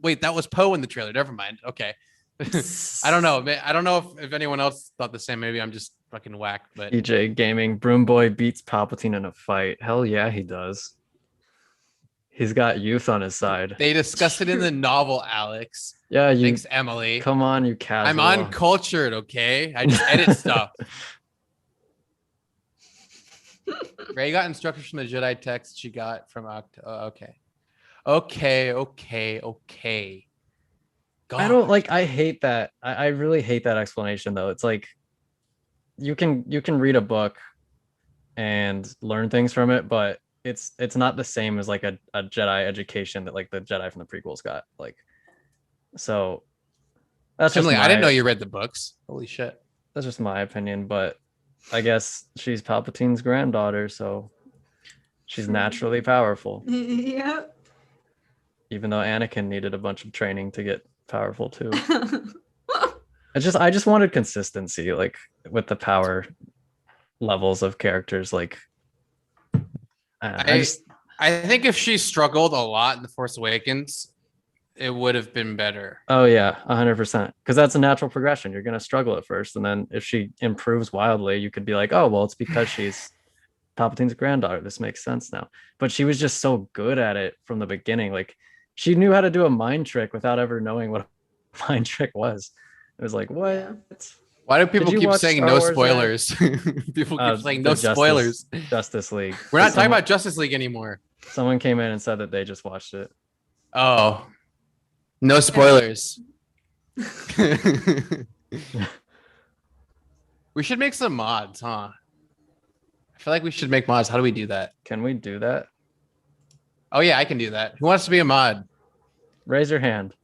wait, that was Poe in the trailer. Never mind. Okay. I don't know. I don't know if anyone else thought the same. Maybe I'm just fucking whack. But EJ Gaming, Broom Boy beats Palpatine in a fight. Hell yeah, he does. He's got youth on his side. they discussed it in the novel, Alex. Yeah, you. Thanks, Emily. Come on, you casual. I'm uncultured, okay? I just edit stuff. Ray got instructions from the Jedi text she got from okay. God. I don't like. I hate that. I really hate that explanation though. It's like you can read a book and learn things from it, but it's not the same as like a Jedi education that like the Jedi from the prequels got. Like, so that's just Emily, I didn't know my, you read the books. Holy shit. that's just my opinion, but I guess she's Palpatine's granddaughter, so she's naturally powerful. Yeah. Even though Anakin needed a bunch of training to get powerful too. I just wanted consistency, like with the power levels of characters. Like, I think if she struggled a lot in The Force Awakens, it would have been better. Oh yeah, 100%. Because that's a natural progression. You're gonna struggle at first, and then if she improves wildly, you could be like, oh well, it's because she's Palpatine's granddaughter. This makes sense now. But she was just so good at it from the beginning. Like, she knew how to do a mind trick without ever knowing what a mind trick was. It was like, what? Yeah. Why do people Did you keep watch saying Star no Wars, spoilers? People keep saying no spoilers. Justice League. We're not talking about Justice League anymore. Someone came in and said that they just watched it. Oh, no spoilers. We should make some mods, huh? I feel like we should make mods. How do we do that? Can we do that? Oh yeah, I can do that. Who wants to be a mod? Raise your hand.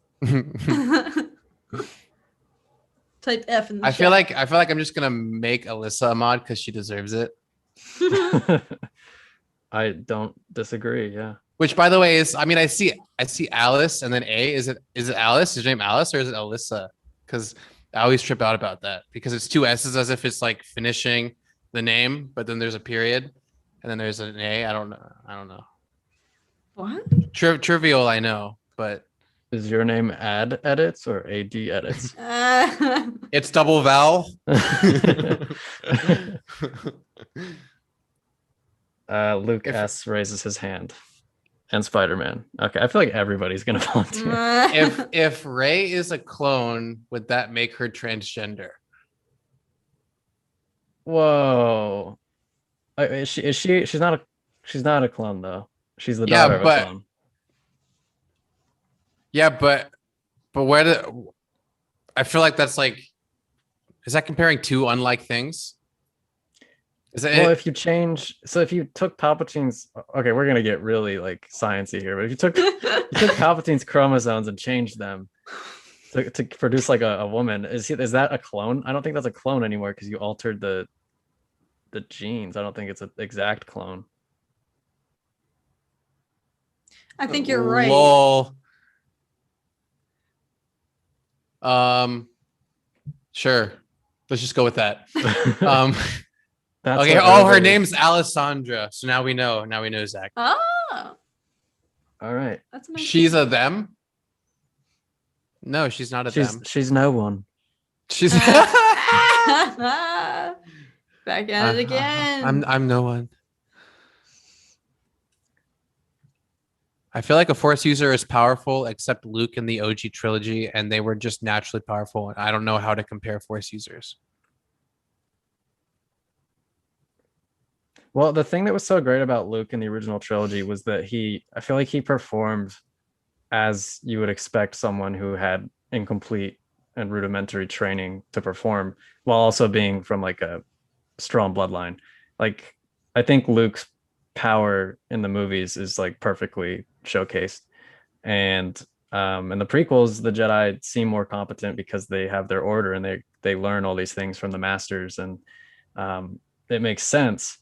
Type F in the I chat. feel like I'm just gonna make Alyssa a mod because she deserves it. I don't disagree. Yeah. Which, by the way, is I see Alice and then A. Is it Alice? Is her name Alice or is it Alyssa? Because I always trip out about that because it's two S's as if it's like finishing the name, but then there's a period and then there's an A. I don't know. What? Trivial, I know, but Is your name Ad Edits or AD Edits? it's double vowel. Luke S raises his hand. And Spider-Man. Okay, I feel like everybody's gonna volunteer. If Rey is a clone, would that make her transgender? Whoa. Is she? She's not a clone though. She's the daughter of a clone. Yeah, but where I feel like that's like, is that comparing two unlike things? Well, if you took Palpatine's, okay, we're gonna get really like sciencey here, but if you took Palpatine's chromosomes and changed them to produce like a woman, is that a clone? I don't think that's a clone anymore because you altered the genes. I don't think it's an exact clone. I think you're right. Lol. Sure. Let's just go with that. Okay. Oh, her name's Alessandra. So now we know. Zach. Oh. All right. That's nice. She's a them. No, she's not a them. She's no one. She's Back at it again. I'm no one. I feel like a Force user is powerful, except Luke in the OG trilogy, and they were just naturally powerful. I don't know how to compare Force users. Well, the thing that was so great about Luke in the original trilogy was that I feel like he performed as you would expect someone who had incomplete and rudimentary training to perform, while also being from like a strong bloodline. Like, I think Luke's power in the movies is like perfectly showcased, and in the prequels, the Jedi seem more competent because they have their order and they learn all these things from the masters, and it makes sense.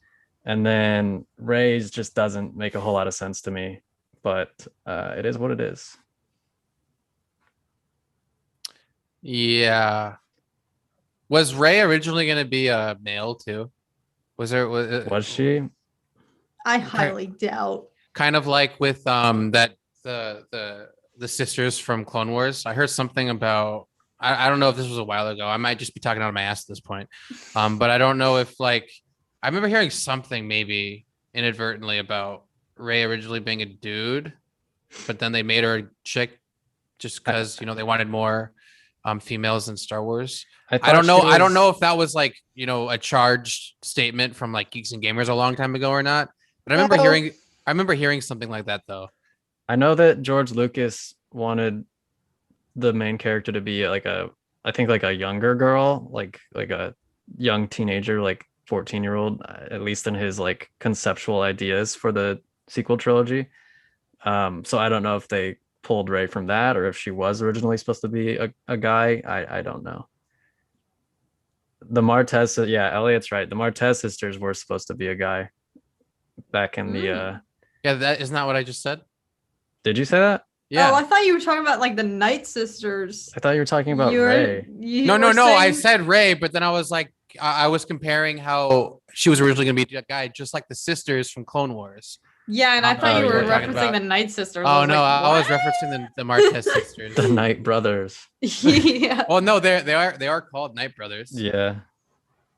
And then Rey's just doesn't make a whole lot of sense to me, but it is what it is. Yeah. Was Rey originally going to be a male too? Was she? I highly doubt. Kind of like with the sisters from Clone Wars. I heard something about I don't know if this was a while ago. I might just be talking out of my ass at this point. But I don't know if like I remember hearing something maybe inadvertently about Rey originally being a dude, but then they made her a chick just because they wanted more females in Star Wars. I don't know. I don't know if that was like a charged statement from like Geeks and Gamers a long time ago or not. But I remember hearing something like that though. I know that George Lucas wanted the main character to be like I think like a younger girl, like a young teenager, like 14-year-old, at least in his like conceptual ideas for the sequel trilogy. So I don't know if they pulled Rey from that or if she was originally supposed to be a guy. I don't know. The Martez, yeah, Elliot's right. The Martez sisters were supposed to be a guy back in the Yeah, that isn't that what I just said? Did you say that? Yeah. Oh, I thought you were talking about like the Night Sisters. I thought you were talking about Rey. No. I said Rey, but then I was like, I was comparing how she was originally going to be a guy, just like the sisters from Clone Wars. Yeah, and I thought you were were talking referencing about- the Night Sisters. Oh was no, like, I was what? referencing the Martez sisters. The Knight brothers. Yeah. Well, no, they are called Night Brothers. Yeah.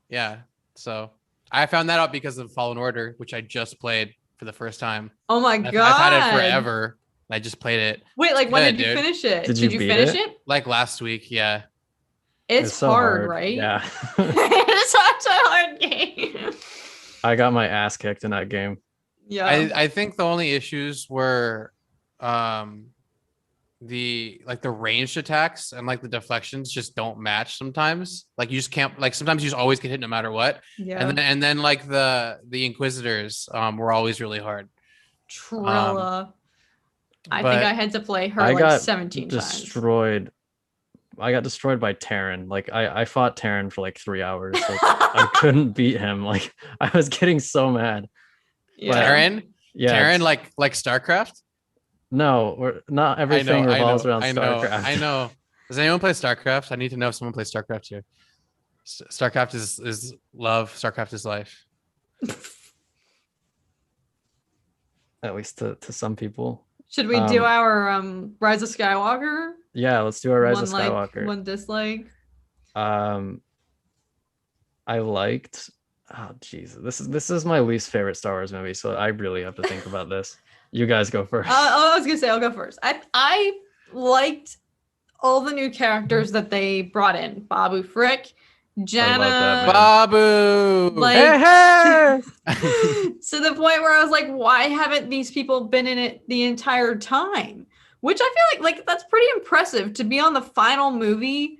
Yeah. So I found that out because of Fallen Order, which I just played for the first time. Oh my I've god. had it forever. I just played it Wait, like when good, did you dude. finish it? Did you beat finish it? it? like last week. Yeah. It's so hard, right? Yeah. It's such a hard game. I got my ass kicked in that game. Yeah. I think the only issues were the ranged attacks and like the deflections just don't match sometimes. Like you just can't, like sometimes you just always get hit no matter what. Yeah. And then like the Inquisitors were always really hard. Trilla. I but think I had to play her I like got 17 times. destroyed. I got destroyed by Terran. Like I fought Terran for like 3 hours. Like, I couldn't beat him. Like I was getting so mad. Yeah. Terran? Yeah. Terran it's- like StarCraft? No, not everything revolves around StarCraft. I know. Does anyone play StarCraft? I need to know if someone plays StarCraft here. StarCraft is love. StarCraft is life. At least to some people. Should we do our Rise of Skywalker? Yeah, let's do a Rise of One like, Skywalker. one dislike. I liked. Oh Jesus, this is my least favorite Star Wars movie, so I really have to think about this. You guys go first. I was gonna say I'll go first. I liked all the new characters that they brought in. Babu Frick, I love that, Janna, man. Babu. like Hey! to the point where I was like, why haven't these people been in it the entire time? Which I feel like that's pretty impressive to be on the final movie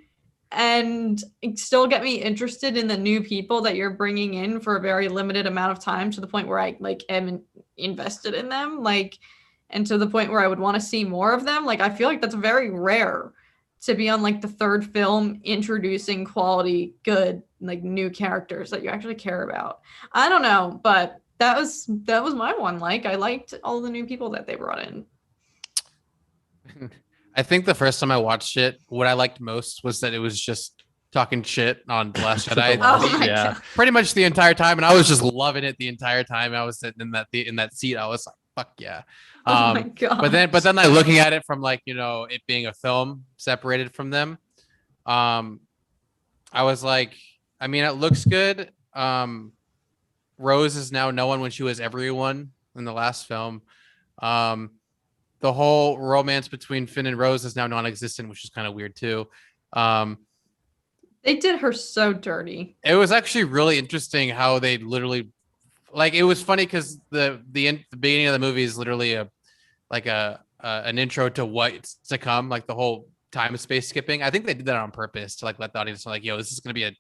and still get me interested in the new people that you're bringing in for a very limited amount of time, to the point where I like am invested in them, like, and to the point where I would want to see more of them. Like I feel like that's very rare to be on like the third film introducing quality, good, like new characters that you actually care about. I don't know, but that was my one. Like I liked all the new people that they brought in. I think the first time I watched it, what I liked most was that it was just talking shit on The Last Jedi. Oh my Yeah. God. Pretty much the entire time, and I was just loving it the entire time. I was sitting in that seat. I was like, "Fuck yeah!" Oh my god. But then, like looking at it from like it being a film separated from them, I was like, I mean, it looks good. Rose is now no one when she was everyone in the last film. The whole romance between Finn and Rose is now non-existent, which is kind of weird too. They did her so dirty. It was actually really interesting how they literally, like, it was funny because the beginning of the movie is literally an intro to what's to come, like the whole time and space skipping. I think they did that on purpose to like let the audience know, like, yo, this is gonna be a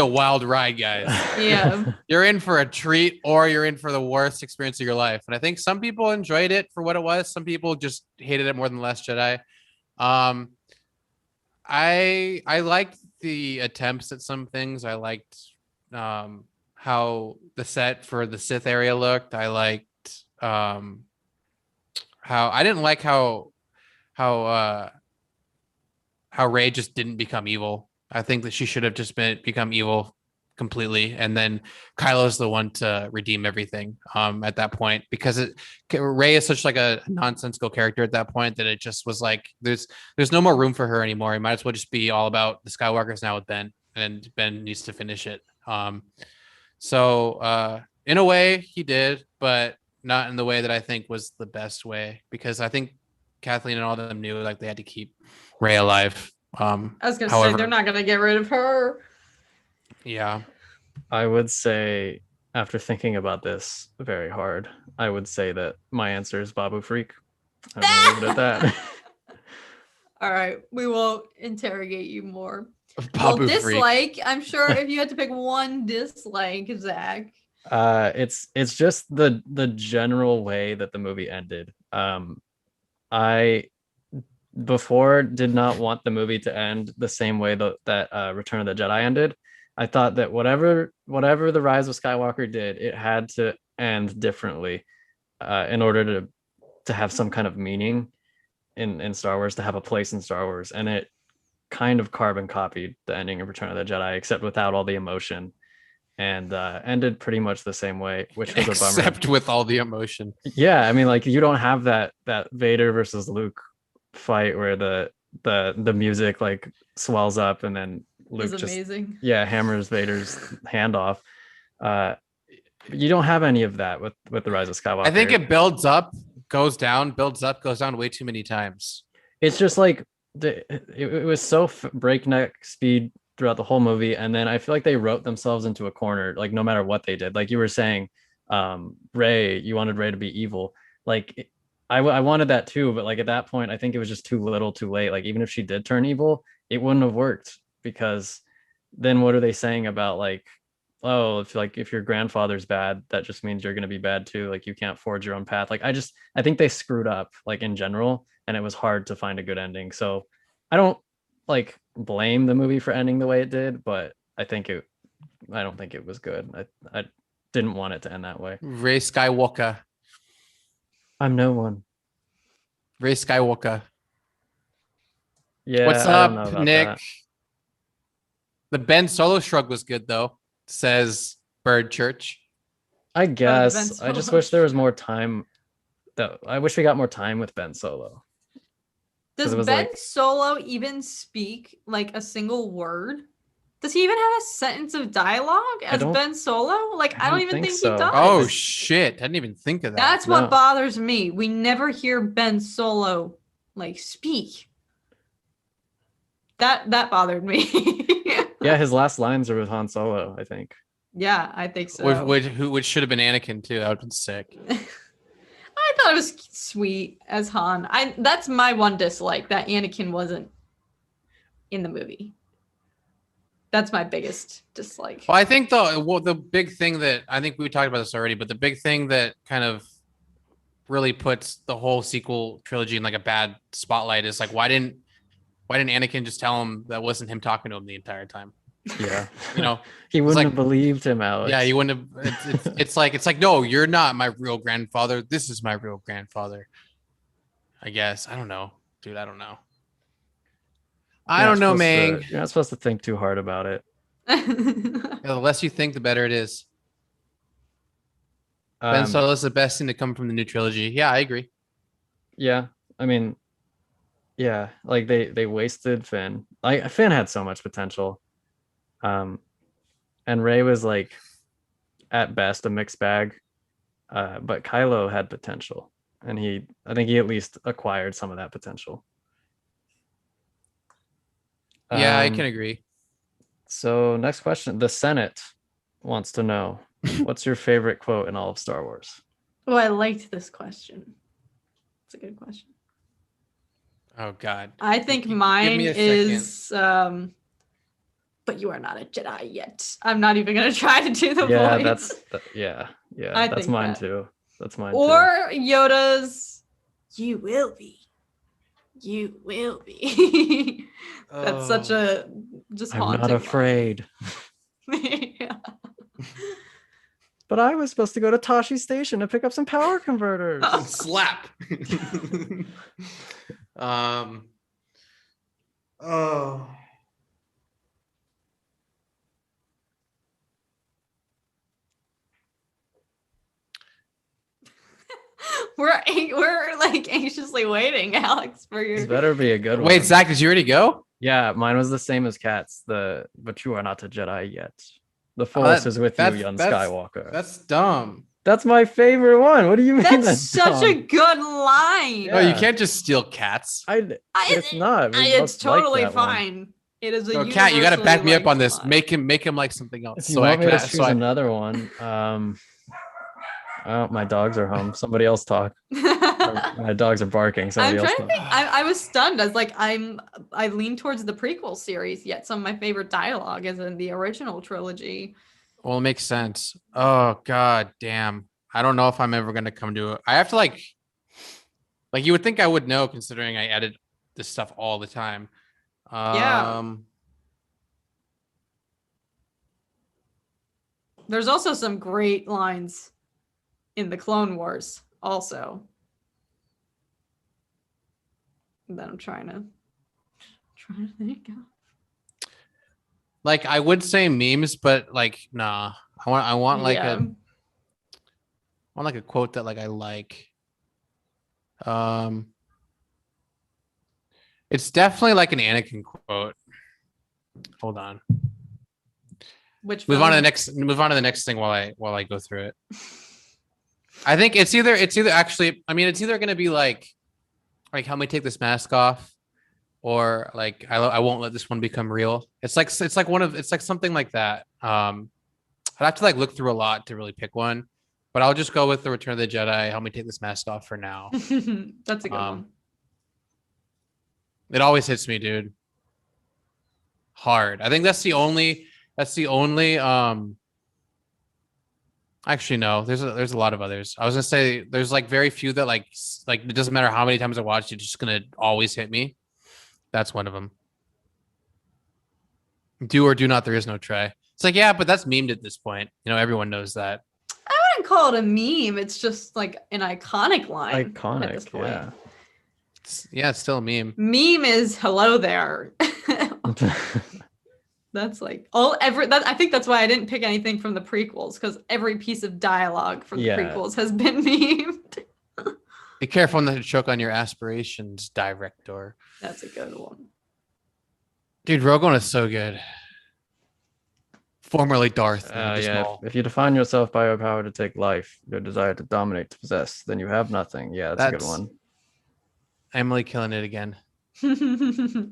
wild ride, guys. Yeah. You're in for a treat, or you're in for the worst experience of your life. And I think some people enjoyed it for what it was. Some people just hated it more than The Last Jedi. I liked the attempts at some things. I liked how the set for the Sith area looked. I liked how I didn't like how Rey just didn't become evil. I think that she should have just become evil completely, and then Kylo's the one to redeem everything at that point, because Rey is such like a nonsensical character at that point that it just was like there's no more room for her anymore. It might as well just be all about the Skywalkers now with Ben, and Ben needs to finish it. So in a way he did, but not in the way that I think was the best way, because I think Kathleen and all of them knew like they had to keep Rey alive. I was gonna say they're not gonna get rid of her. Yeah. I would say, after thinking about this very hard, I would say that my answer is Babu Freak. I'm gonna leave it at that. All right, we will interrogate you more. Babu well, Freak. dislike. I'm sure if you had to pick one dislike, Zach. It's just the general way that the movie ended. I before did not want the movie to end the same way that Return of the Jedi ended. I thought that whatever the Rise of Skywalker did, it had to end differently in order to have some kind of meaning in Star Wars, to have a place in Star Wars. And it kind of carbon copied the ending of Return of the Jedi, except without all the emotion, and ended pretty much the same way, which was a bummer. Except with all the emotion. Yeah, I mean, like, you don't have that Vader versus Luke fight where the music like swells up and then Luke just hammers Vader's hand off. You don't have any of that with the Rise of Skywalker. I think it builds up, goes down, builds up, goes down way too many times. It's just like it was so breakneck speed throughout the whole movie, and then I feel like they wrote themselves into a corner. Like, no matter what they did, like you were saying, Rey, you wanted Rey to be evil. Like, I wanted that too, but like at that point, I think it was just too little, too late. Like, even if she did turn evil, it wouldn't have worked, because then what are they saying about like, oh, if your grandfather's bad, that just means you're going to be bad too. Like, you can't forge your own path. Like, I think they screwed up, like, in general, and it was hard to find a good ending. So I don't like blame the movie for ending the way it did, but I don't think it was good. I didn't want it to end that way. Rey Skywalker. I'm no one. Rey Skywalker. Yeah. What's up, Nick? That. The Ben Solo shrug was good though, says Bird Church. I guess. I just wish there was more time. I wish we got more time with Ben Solo. Does Ben Solo even speak like a single word? Does he even have a sentence of dialogue as Ben Solo? Like, I don't even think so. he does. Oh shit! I didn't even think of that. That's what bothers me. We never hear Ben Solo like speak. That bothered me. Yeah, his last lines are with Han Solo, I think. Yeah, I think so. Which should have been Anakin too. That would have been sick. I thought it was sweet as Han. That's my one dislike, that Anakin wasn't in the movie. That's my biggest dislike. Well, I think the big thing that I think we talked about this already, but the big thing that kind of really puts the whole sequel trilogy in like a bad spotlight is like, why didn't Anakin just tell him that wasn't him talking to him the entire time? Yeah, you know, he wouldn't have believed him, Alex. Yeah, he wouldn't have. It's like, no, you're not my real grandfather. This is my real grandfather. I guess. I don't know, dude. I don't know. I don't know, man. You're not supposed to think too hard about it. The less you think, the better it is. Ben Solo is the best thing to come from the new trilogy. Yeah, I agree. Yeah, I mean, yeah, like they wasted Finn. Like, Finn had so much potential. And Rey was like at best a mixed bag. But Kylo had potential, and I think he at least acquired some of that potential. Yeah, I can agree. So next question. The Senate wants to know, what's your favorite quote in all of Star Wars? Oh, I liked this question. It's a good question. Oh, God. I think mine is, but you are not a Jedi yet. I'm not even going to try to do the voice. That's mine too. That's mine too. Or Yoda's, you will be. You will be. That's such a just haunting. I'm not afraid. Yeah. But I was supposed to go to Tashi Station to pick up some power converters. Slap. We're like anxiously waiting, Alex, for This your. better be a good one. Wait, Zach, did you already go? Yeah, mine was the same as Cat's. But you are not a Jedi yet. The Force is with you, young Skywalker. That's dumb. That's my favorite one. What do you mean? That's such a dumb? good line. Yeah. No, you can't just steal cats. It's not. We It's both like totally that one. fine. It is a No, Cat, you got to back me up on this. line. Make him like something else. If you want me to choose another one, oh, my dogs are home. Somebody else talk. My dogs are barking. Somebody else. To think. I was stunned. I was like, I lean towards the prequel series. Yet some of my favorite dialogue is in the original trilogy. Well, it makes sense. Oh God damn. I don't know if I'm ever gonna come to it. I have to like you would think I would know considering I edit this stuff all the time. Yeah. There's also some great lines in the Clone Wars also. And then I'm trying to think of. Like I would say memes, but like nah. I want like a quote that like I like. It's definitely like an Anakin quote. Hold on. Move on to the next thing while I go through it. I think it's either actually, I mean, it's either going to be like help me take this mask off, or like I won't let this one become real. It's like something like that. I'd have to like look through a lot to really pick one, but I'll just go with the Return of the Jedi. Help me take this mask off for now. That's a good one. It always hits me, dude. Hard. I think that's the only. Actually, no. There's a lot of others. I was gonna say there's like very few that like it doesn't matter how many times I watch, it's just gonna always hit me. That's one of them. Do or do not. There is no try. It's like, yeah, but that's memed at this point. You know, everyone knows that. I wouldn't call it a meme. It's just like an iconic line. Iconic, at this point. Yeah. It's still a meme. Meme is hello there. That's like I think that's why I didn't pick anything from the prequels, because every piece of dialogue from the prequels has been memed. Be careful not to choke on your aspirations, director. That's a good one. Dude, Rogue One is so good. Formerly Darth. If you define yourself by your power to take life, your desire to dominate, to possess, then you have nothing. Yeah, that's a good one. Emily killing it again. The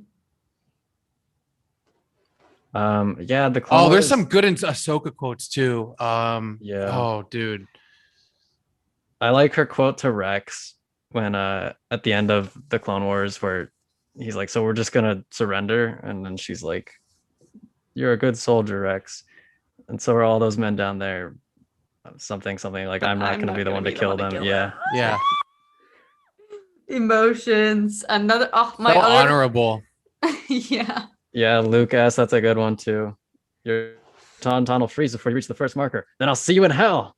Clone there's some good Ahsoka quotes too. Yeah. Oh, dude. I like her quote to Rex when at the end of the Clone Wars, where he's like, so we're just gonna surrender, and then she's like, you're a good soldier, Rex, and so are all those men down there. Something like, I'm not gonna be the one to kill them. Yeah. Emotions. Another honorable. Yeah, Lucas, that's a good one too. Your tauntaun will freeze before you reach the first marker. Then I'll see you in hell.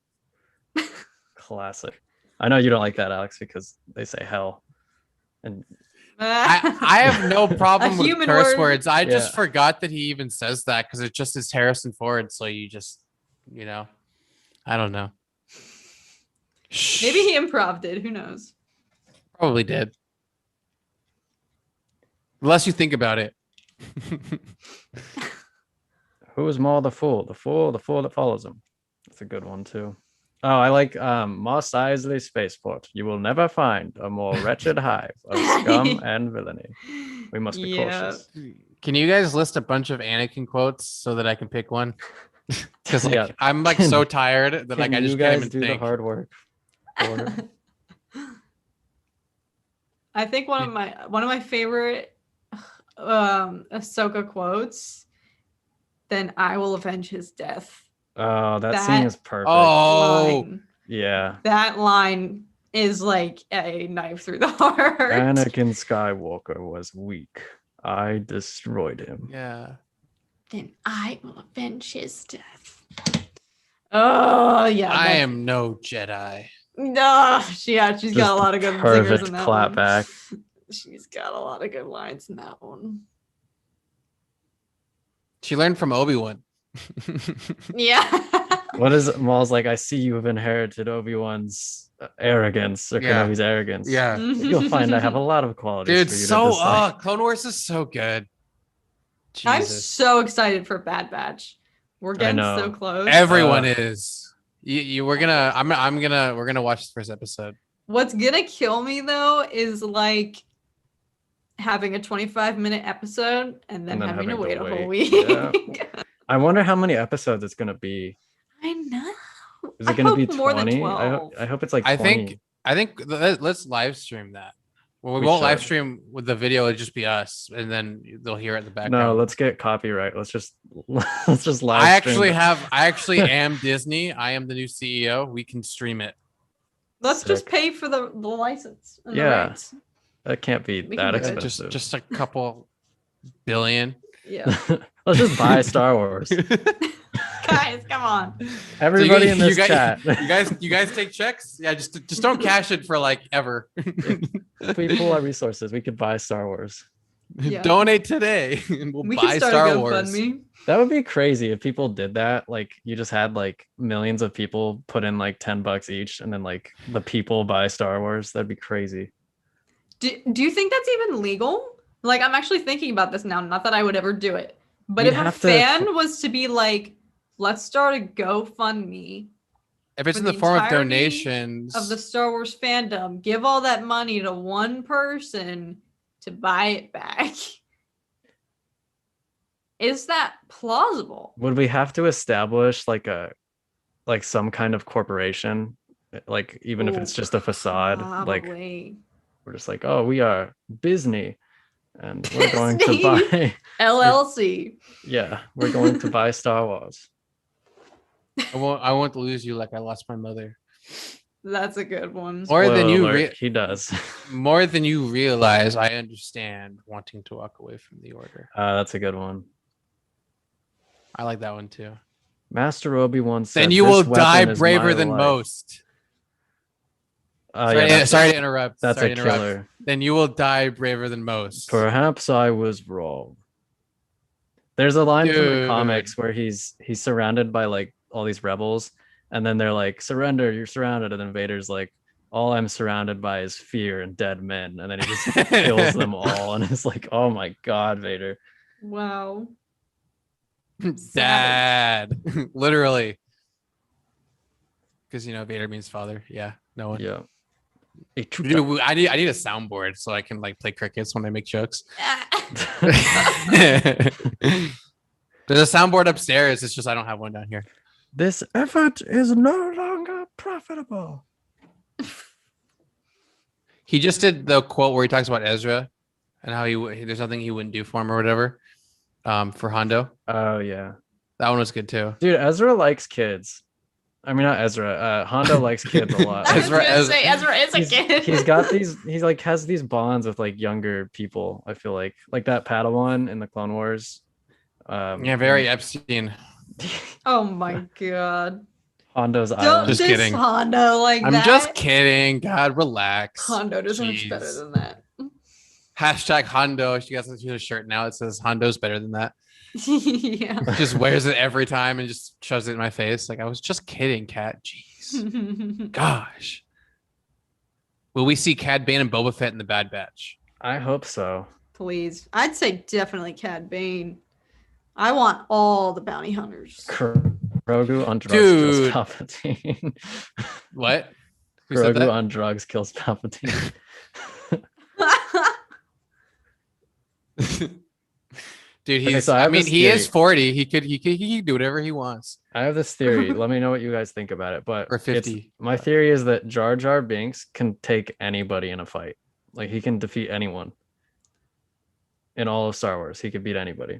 Classic. I know you don't like that, Alex, because they say hell. And I have no problem with curse words. I just Yeah. forgot that he even says that because it just is Harrison Ford. So you just, I don't know. maybe he improv'd it. Who knows? Probably did. Unless you think about it. who is more the fool? The fool that follows him. That's a good one too. Oh, I like Mos Eisley Spaceport. You will never find a more wretched hive of scum and villainy. We must be cautious. Can you guys list a bunch of Anakin quotes so that I can pick one? Because I'm like so tired that like I just can't even do think. The hard work. I think one of my favorite Ahsoka quotes. Then I will avenge his death. Oh, that scene is perfect. Oh, yeah. That line is like a knife through the heart. Anakin Skywalker was weak. I destroyed him. Yeah. Then I will avenge his death. Oh, yeah. I am no Jedi. No, she's got a lot of good zingers in that clap one. back. She's got a lot of good lines in that one. She learned from Obi-Wan. Yeah. What is Maul's like? I see you have inherited Obi-Wan's arrogance or Yeah. Kenobi's arrogance. Yeah. You'll find I have a lot of qualities Dude, for you to so dislike. Clone Wars is so good. I'm Jesus. so excited for Bad Batch. We're getting so know. close. Everyone is. We're gonna watch the first episode. What's gonna kill me though is like having a 25-minute episode and then having to wait a whole week. Yeah. I wonder how many episodes it's gonna be. I know. Is it gonna be 20? more than 12. I hope it's like 20. I think let's live stream that. Well, we We won't should. live stream with the video. It'll just be us, and then they'll hear it in the background. No, let's get copyright. Let's just live stream I that. actually am Disney. I am the new CEO. We can stream it. Let's just Sick. pay for the license. And the Yeah. rights. That can't be We that can do it. expensive. Just a couple billion. Yeah. Let's just buy Star Wars. Guys, come on. Everybody in this guys, chat. you guys take checks? Yeah, just don't cash it for like ever. If we pool our resources, we could buy Star Wars. Yeah. Donate today, and we'll We buy can start Star a Wars. GoFundMe. That would be crazy if people did that. Like you just had like millions of people put in like $10 each, and then like the people buy Star Wars. That'd be crazy. Do you think that's even legal? Like, I'm actually thinking about this now. Not that I would ever do it, but We'd if a have to- fan was to be like, let's start a GoFundMe If it's for in the the form of entirety donations, of the Star Wars fandom, give all that money to one person to buy it back. Is that plausible? Would we have to establish like some kind of corporation? Like even if it's Ooh, just a facade, like Probably. we're just like, oh, we are Disney, and we're going to Disney. buy. LLC. Yeah, we're going to buy Star Wars. I won't lose you like I lost my mother. That's a good one. More than Spoiler you alert, he does. more than you realize, I understand wanting to walk away from the order. That's a good one. I like that one too. Master Obi-Wan said, Then you "This will die weapon is braver my than life." most. Yeah, Sorry to interrupt. that's Sorry a to interrupt. killer. Then you will die braver than most. Perhaps I was wrong. There's a line from the Dude. comics where he's surrounded by like all these rebels, and then they're like, "Surrender, you're surrounded," and then Vader's like, "All I'm surrounded by is fear and dead men," and then he just kills them all, and it's like, "Oh my God, Vader!" Wow. Dad, literally, because Vader means father. Yeah, no one. Yeah. Dude, I need a soundboard so I can like play crickets when I make jokes. There's a soundboard upstairs. It's just I don't have one down here. This effort is no longer profitable. He just did the quote where he talks about Ezra and how there's nothing he wouldn't do for him or whatever. For Hondo. Oh yeah, That one was good too. dude. Ezra likes kids. I mean, not Ezra. Hondo likes kids a lot. I was Ezra- gonna say Ezra is a he's, kid. he's got these. He like has these bonds with like younger people. I feel like that Padawan in the Clone Wars. Yeah, very Epstein. Oh my God. Hondo's Don't island. Just diss kidding. Hondo like I'm that. just kidding. God, relax. Hondo deserves Jeez. better than that. Hashtag Hondo. She got a shirt now. It says Hondo's better than that. Yeah. Just wears it every time and just shoves it in my face. Like I was just kidding, Cat. Jeez. Gosh. Will we see Cad Bane and Boba Fett in the Bad Batch? I hope so. Please. I'd say definitely Cad Bane. I want all the bounty hunters. Grogu on drugs Dude. kills Palpatine. What? Who said Grogu that? on drugs kills Palpatine. Dude, Okay, he's. so I I have mean, this he is theory. 40. He could do whatever he wants. I have this theory. Let me know what you guys think about it. But Or it's- 50. my theory is that Jar Jar Binks can take anybody in a fight. Like he can defeat anyone. In all of Star Wars, he could beat anybody.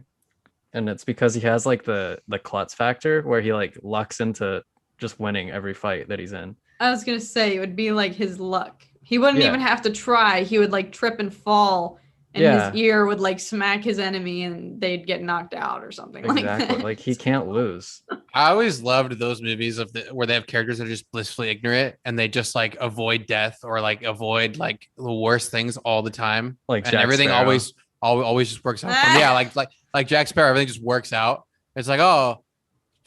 And it's because he has like the klutz factor where he like lucks into just winning every fight that he's in. I was gonna say it would be like his luck. He wouldn't Yeah. even have to try. He would like trip and fall, and Yeah. his ear would like smack his enemy, and they'd get knocked out or something like Exactly. that. Like he can't lose. I always loved those movies where they have characters that are just blissfully ignorant and they just like avoid death or like avoid like the worst things all the time. Like And Jack everything Sparrow. always just works out. For 'em. Yeah, like Jack Sparrow, everything just works out. It's like, oh,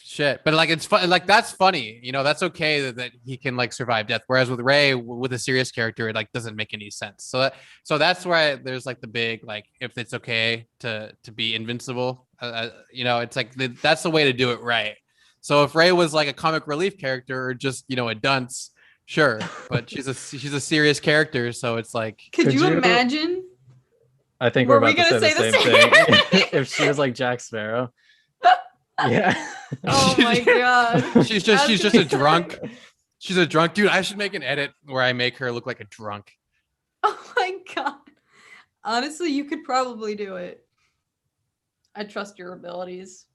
shit. But like it's fun. Like that's funny. You know, that's okay that he can like survive death. Whereas with Rey, with a serious character, it like doesn't make any sense. So that's why there's like the big like if it's okay to be invincible. You know, it's like that's the way to do it right. So if Rey was like a comic relief character or just you know a dunce, sure. But she's a serious character, so it's like. Could you imagine? I think Were we're we about to gonna say the say same the thing. If she was like Jack Sparrow. Yeah. Oh my god. She's just a drunk. She's a drunk dude. I should make an edit where I make her look like a drunk. Oh my god. Honestly, you could probably do it. I trust your abilities.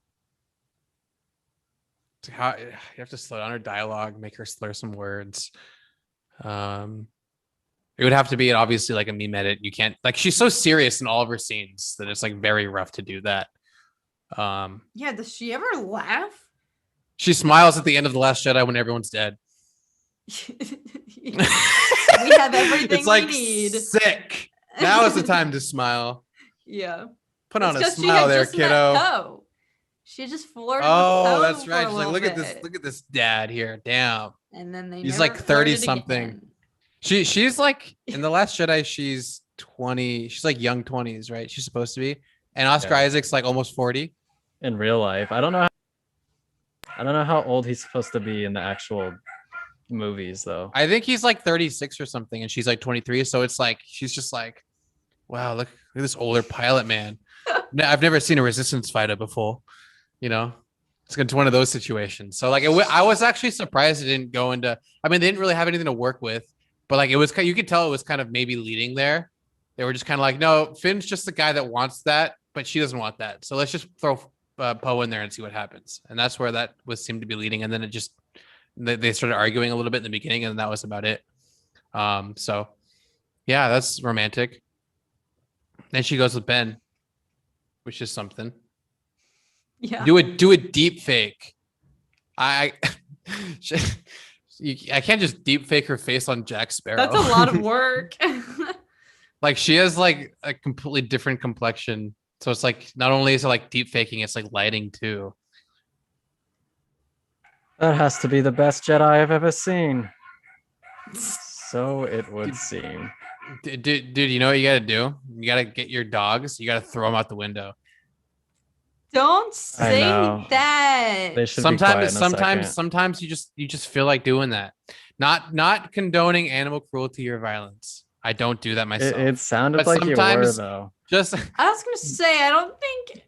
You have to slow down her dialogue, make her slur some words. It would have to be obviously like a meme edit. You can't like she's so serious in all of her scenes that it's like very rough to do that. Yeah, does she ever laugh? She smiles at the end of The Last Jedi when everyone's dead. We have everything It's like we need. sick. Now is the time to smile. Yeah. Put on It's a 'cause she smile had there, just met kiddo. Poe. She just flirted with Oh, Poe that's for right. a She's like, little look at this dad here. Damn. And then they He's never like 30 flirted something. again. She's like in The Last Jedi, she's 20. She's like young 20s, right? She's supposed to be. And Oscar Isaac's like almost 40. In real life. I don't know how old he's supposed to be in the actual movies though. I think he's like 36 or something, and she's like 23. So it's like she's just like, wow, look at this older pilot man. I've never seen a resistance fighter before, you know. It's one of those situations. So like, I was actually surprised it didn't go into. I mean, they didn't really have anything to work with, but like it was. You could tell it was kind of maybe leading there. They were just kind of like, no, Finn's just the guy that wants that, but she doesn't want that. So let's just throw Poe in there and see what happens. And that's where that seemed to be leading. And then it just they started arguing a little bit in the beginning, and that was about it. So yeah, that's romantic. Then she goes with Ben, which is something. Yeah. Do a deep fake. I can't just deep fake her face on Jack Sparrow. That's a lot of work. Like she has like a completely different complexion. So it's like not only is it like deep faking, it's like lighting too. That has to be the best Jedi I've ever seen. So it would seem. Dude, you know what you gotta do? You gotta get your dogs. You gotta throw them out the window. Don't say know. that. They should be quiet in a second. Sometimes you just feel like doing that. Not condoning animal cruelty or violence. I don't do that myself. It sounded But like you were sometimes- though. Just I was gonna say, I don't think.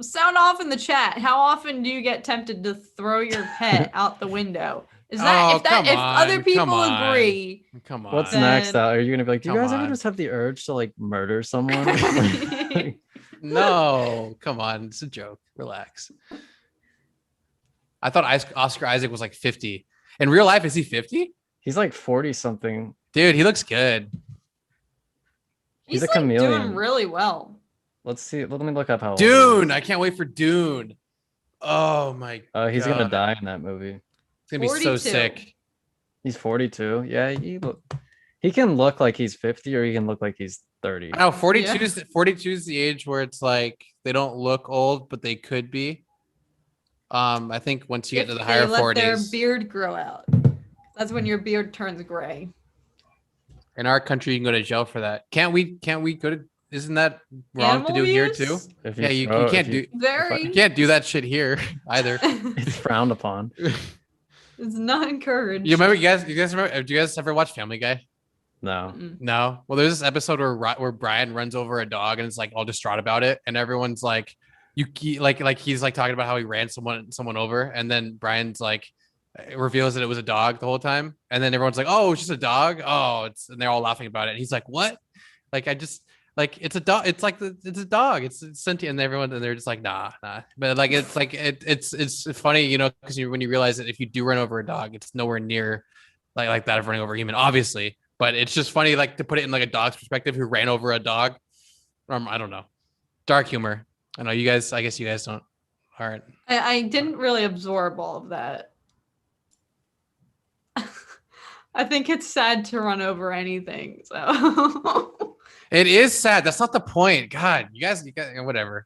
Sound off in the chat. How often do you get tempted to throw your pet out the window? Is that if other people agree? come on. What's Then- next? Are you gonna be like, do you Come guys ever on. just have the urge to like murder someone? No, come on. It's a joke. Relax. I thought Oscar Isaac was like 50. In real life, is he 50? He's like 40 something. Dude, he looks good. He's a like chameleon. doing really well. Let's see. Let me look up how old he Dune. is. I can't wait for Dune. Oh my god. He's gonna die in that movie. It's gonna be so 42. sick. He's 42. Yeah, he can look like he's 50 or he can look like he's 30. I know 42 is the age where it's like they don't look old, but they could be. I think once you get to the higher If they let their 40s. beard grow out. That's when your beard turns gray. In our country, you can go to jail for that. Can't we go to? Isn't that wrong Animal to do here use? too? If Yeah, you throw- can't if do. Very. You can't do that shit here either. It's frowned upon. It's not encouraged. You remember? You guys remember? Do you guys ever watch Family Guy? No. Mm-mm. No. Well, there's this episode where Brian runs over a dog and is like all distraught about it, and everyone's like, like he's like talking about how he ran someone over, and then Brian's like reveals that it was a dog the whole time, and then everyone's like, oh, it's just a dog. Oh, and they're all laughing about it. And he's like, what? Like I just. Like it's a dog. It's like it's a dog. It's sentient, and they're just like nah. But like it's like it's funny, you know, because when you realize that if you do run over a dog, it's nowhere near like that of running over a human, obviously. But it's just funny, like to put it in like a dog's perspective who ran over a dog. I don't know. Dark humor. I know you guys. I guess you guys don't. All right. I didn't really absorb all of that. I think it's sad to run over anything. So It is sad. That's not the point. God, you guys, whatever.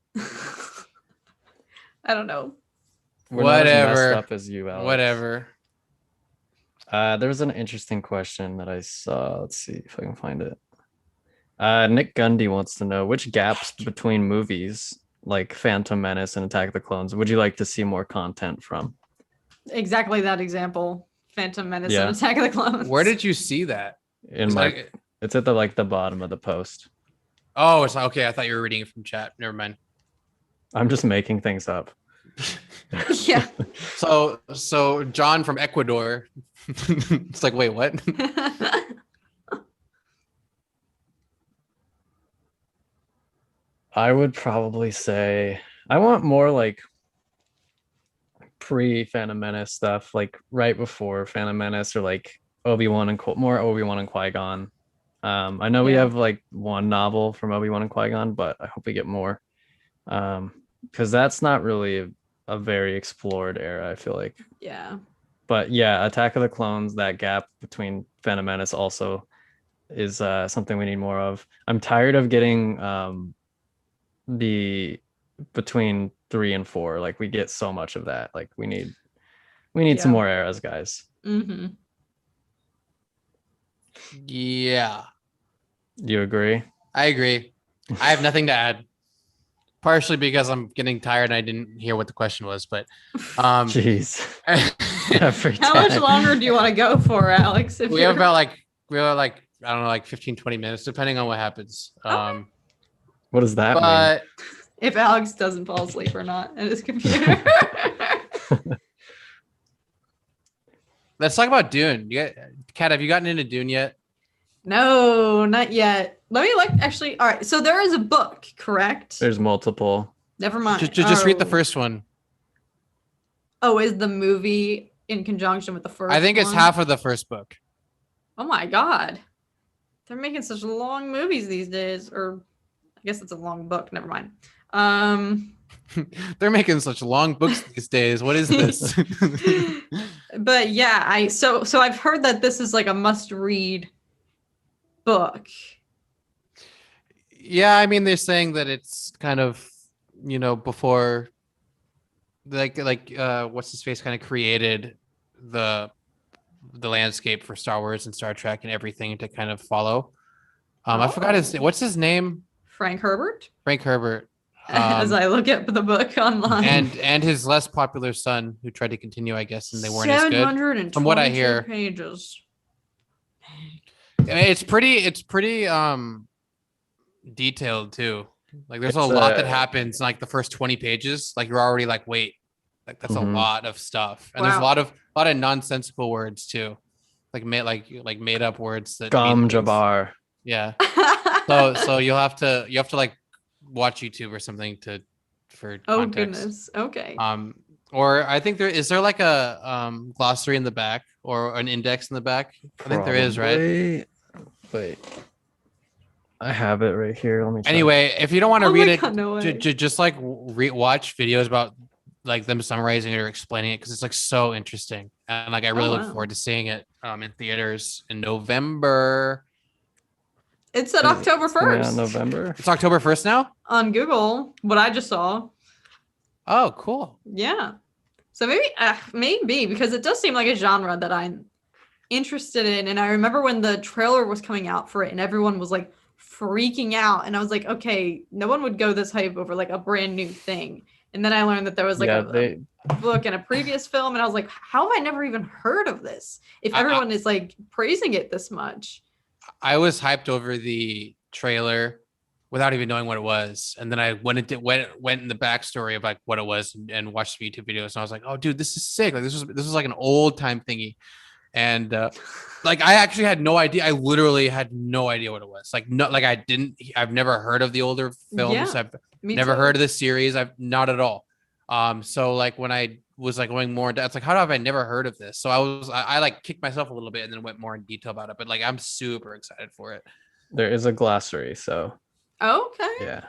I don't know. We're not as messed Whatever. up as you, Alex. Whatever. There was an interesting question that I saw. Let's see if I can find it. Nick Gundy wants to know which gaps between movies like Phantom Menace and Attack of the Clones would you like to see more content from? Exactly that example. Phantom Menace Yeah. and Attack of the Clones. Where did you see that? In my, it's at the bottom of the post. Oh, it's okay. I thought you were reading it from chat. Never mind. I'm just making things up. Yeah. So John from Ecuador. It's like, wait, what? I would probably say I want more like pre-Phantom Menace stuff, like right before Phantom Menace, or like Obi-Wan and more Obi-Wan and Qui-Gon. I know we have like one novel from Obi-Wan and Qui-Gon, but I hope we get more. Because that's not really a very explored era, I feel like. Yeah. But yeah, Attack of the Clones, that gap between Phantom Menace also is something we need more of. I'm tired of getting the between 3 and 4. Like we get so much of that. Like we need some more eras, guys. Mm-hmm. Yeah. You agree? I agree. I have nothing to add. Partially because I'm getting tired and I didn't hear what the question was, but jeez. How much longer do you want to go for, Alex? We have I don't know, like 15, 20 minutes, depending on what happens. What does that mean? If Alex doesn't fall asleep or not at his computer. Let's talk about Dune. Kat, have you gotten into Dune yet? No, not yet. Let me actually. All right. So there is a book, correct? There's multiple. Never mind. Just read the first one. Oh, is the movie in conjunction with the first I think it's half of the first book. Oh my God. They're making such long movies these days. Or I guess it's a long book. Never mind. They're making such long books these days. What is this? But yeah, so I've heard that this is like a must-read book. Yeah, I mean, they're saying that it's kind of, before like what's his face kind of created the landscape for Star Wars and Star Trek and everything to kind of follow. I forgot what's his name? Frank Herbert. Frank Herbert. As I look at the book online. And his less popular son who tried to continue, I guess, and they weren't as good. 722 From what I hear. Pages. I mean, it's pretty detailed too. Like there's a lot that happens in like the first 20 pages. Like you're already like, wait, like that's a lot of stuff. And there's a lot of nonsensical words too. Like made up words that Gom Jabbar. Yeah. So you'll have to like watch YouTube or something for context. Oh goodness. Okay. Or I think there is like a glossary in the back or an index in the back. I think there is, right? Wait. I have it right here. Let me check. Anyway, if you don't want to read it, God, no just like watch videos about like them summarizing it or explaining it because it's like so interesting. And like I really look forward to seeing it in theaters in November. It's at October 1st. Yeah, November. It's October 1st now? On Google, what I just saw. Oh, cool. Yeah. So maybe because it does seem like a genre that I'm interested in. And I remember when the trailer was coming out for it and everyone was like freaking out. And I was like, okay, no one would go this hype over like a brand new thing. And then I learned that there was like a book and a previous film. And I was like, how have I never even heard of this? If everyone is like praising it this much. I was hyped over the trailer without even knowing what it was. And then I went in the backstory of like what it was and watched the YouTube videos. And I was like, oh dude, this is sick. Like this was like an old time thingy. And like I actually had no idea. I literally had no idea what it was. Like I've never heard of the older films. Yeah, I've never heard of this series. I've not at all. So like when I was like going more into, it's like, how have I never heard of this? So I like kicked myself a little bit and then went more in detail about it. But like I'm super excited for it. There is a glossary, so okay. Yeah.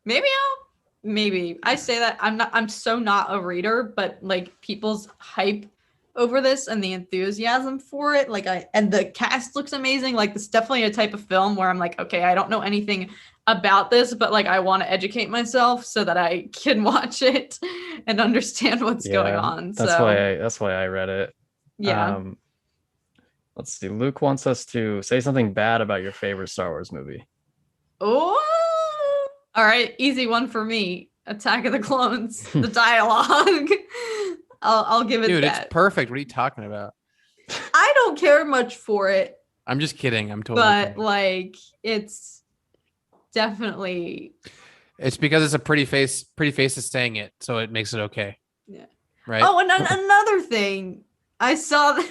Maybe I say that I'm so not a reader, but like people's hype over this and the enthusiasm for it, and the cast looks amazing. Like it's definitely a type of film where I'm like, okay, I don't know anything about this, but like I want to educate myself so that I can watch it. and understand what's going Yeah, on. that's So why I read it. yeah. Let's see. Luke wants us to say something bad about your favorite Star Wars movie. Oh, all right, easy one for me. Attack of the Clones, the dialogue. I'll give it Dude, it's that. perfect. What are you talking about? I don't care much for it, I'm just kidding. I'm totally but kidding. like it's definitely It's because it's a pretty face is saying it, so it makes it okay. yeah. Right? Oh, and another thing, I saw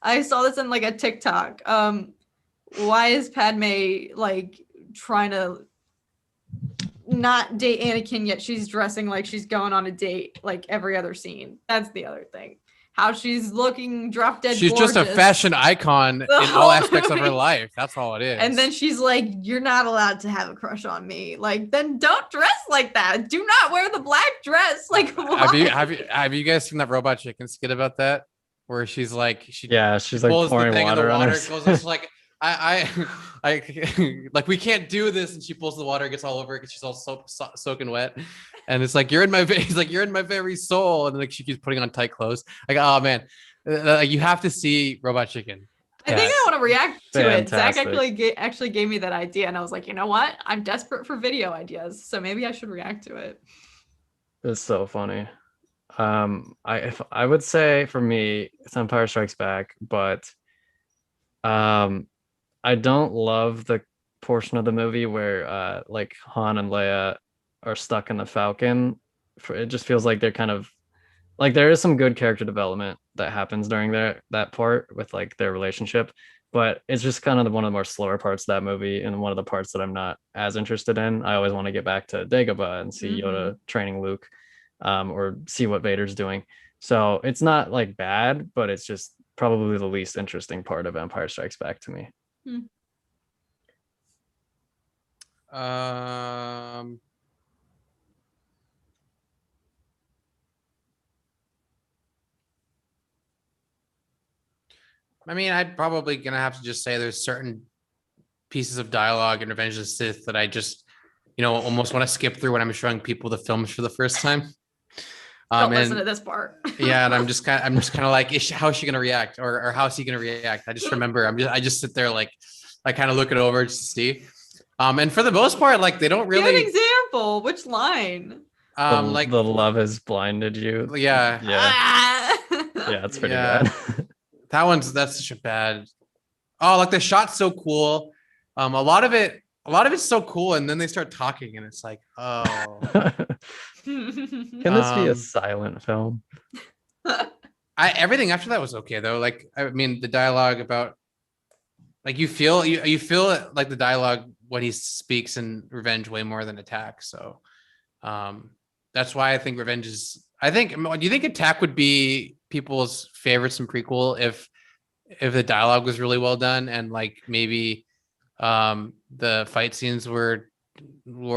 I saw this in like a TikTok. Why is Padme like trying to not date Anakin yet she's dressing like she's going on a date like every other scene? That's the other thing. How she's looking drop dead She's gorgeous. just a fashion icon in all aspects of her life. That's all it is. And then she's like, "You're not allowed to have a crush on me." Like, then don't dress like that. Do not wear the black dress. Like, why? have you guys seen that Robot Chicken skit about that? Where she's like, she's like pulls pouring the thing water and the on water her. goes. It's like I like we can't do this, and she pulls the water, gets all over it because she's all soaking wet, and it's like he's like you're in my very soul, and like she keeps putting on tight clothes. Like, oh man, you have to see Robot Chicken. I think I want to react to it. Zach Fantastic. actually gave me that idea, and I was like, you know what? I'm desperate for video ideas, so maybe I should react to it. It's so funny. I would say for me, it's Empire Strikes Back, but I don't love the portion of the movie where like Han and Leia are stuck in the Falcon. It just feels like they're kind of like there is some good character development that happens during that part with like their relationship, but it's just kind of one of the more slower parts of that movie and one of the parts that I'm not as interested in. I always want to get back to Dagobah and see Yoda training Luke, or see what Vader's doing. So it's not like bad, but it's just probably the least interesting part of Empire Strikes Back to me. I mean, I'm probably gonna have to just say there's certain pieces of dialogue in Revenge of the Sith that I just, almost want to skip through when I'm showing people the films for the first time. Don't listen to this part. Yeah, and I'm just kind of like, how is she gonna react, or how is he gonna react? I just remember, I just sit there like, I kind of look it over just to see. And for the most part, like they don't really. Give an example. Which line? Like the love has blinded you. Yeah. Yeah, it's pretty bad. That's such a bad. Oh, like the shot's so cool. A lot of it's so cool, and then they start talking, and it's like, oh. Can this be a silent film? Everything after that was okay though. Like, I mean, the dialogue about, like, you feel like the dialogue when he speaks in Revenge way more than Attack. So, that's why I think Revenge is. Do you think Attack would be people's favorites in prequel if the dialogue was really well done and like maybe the fight scenes were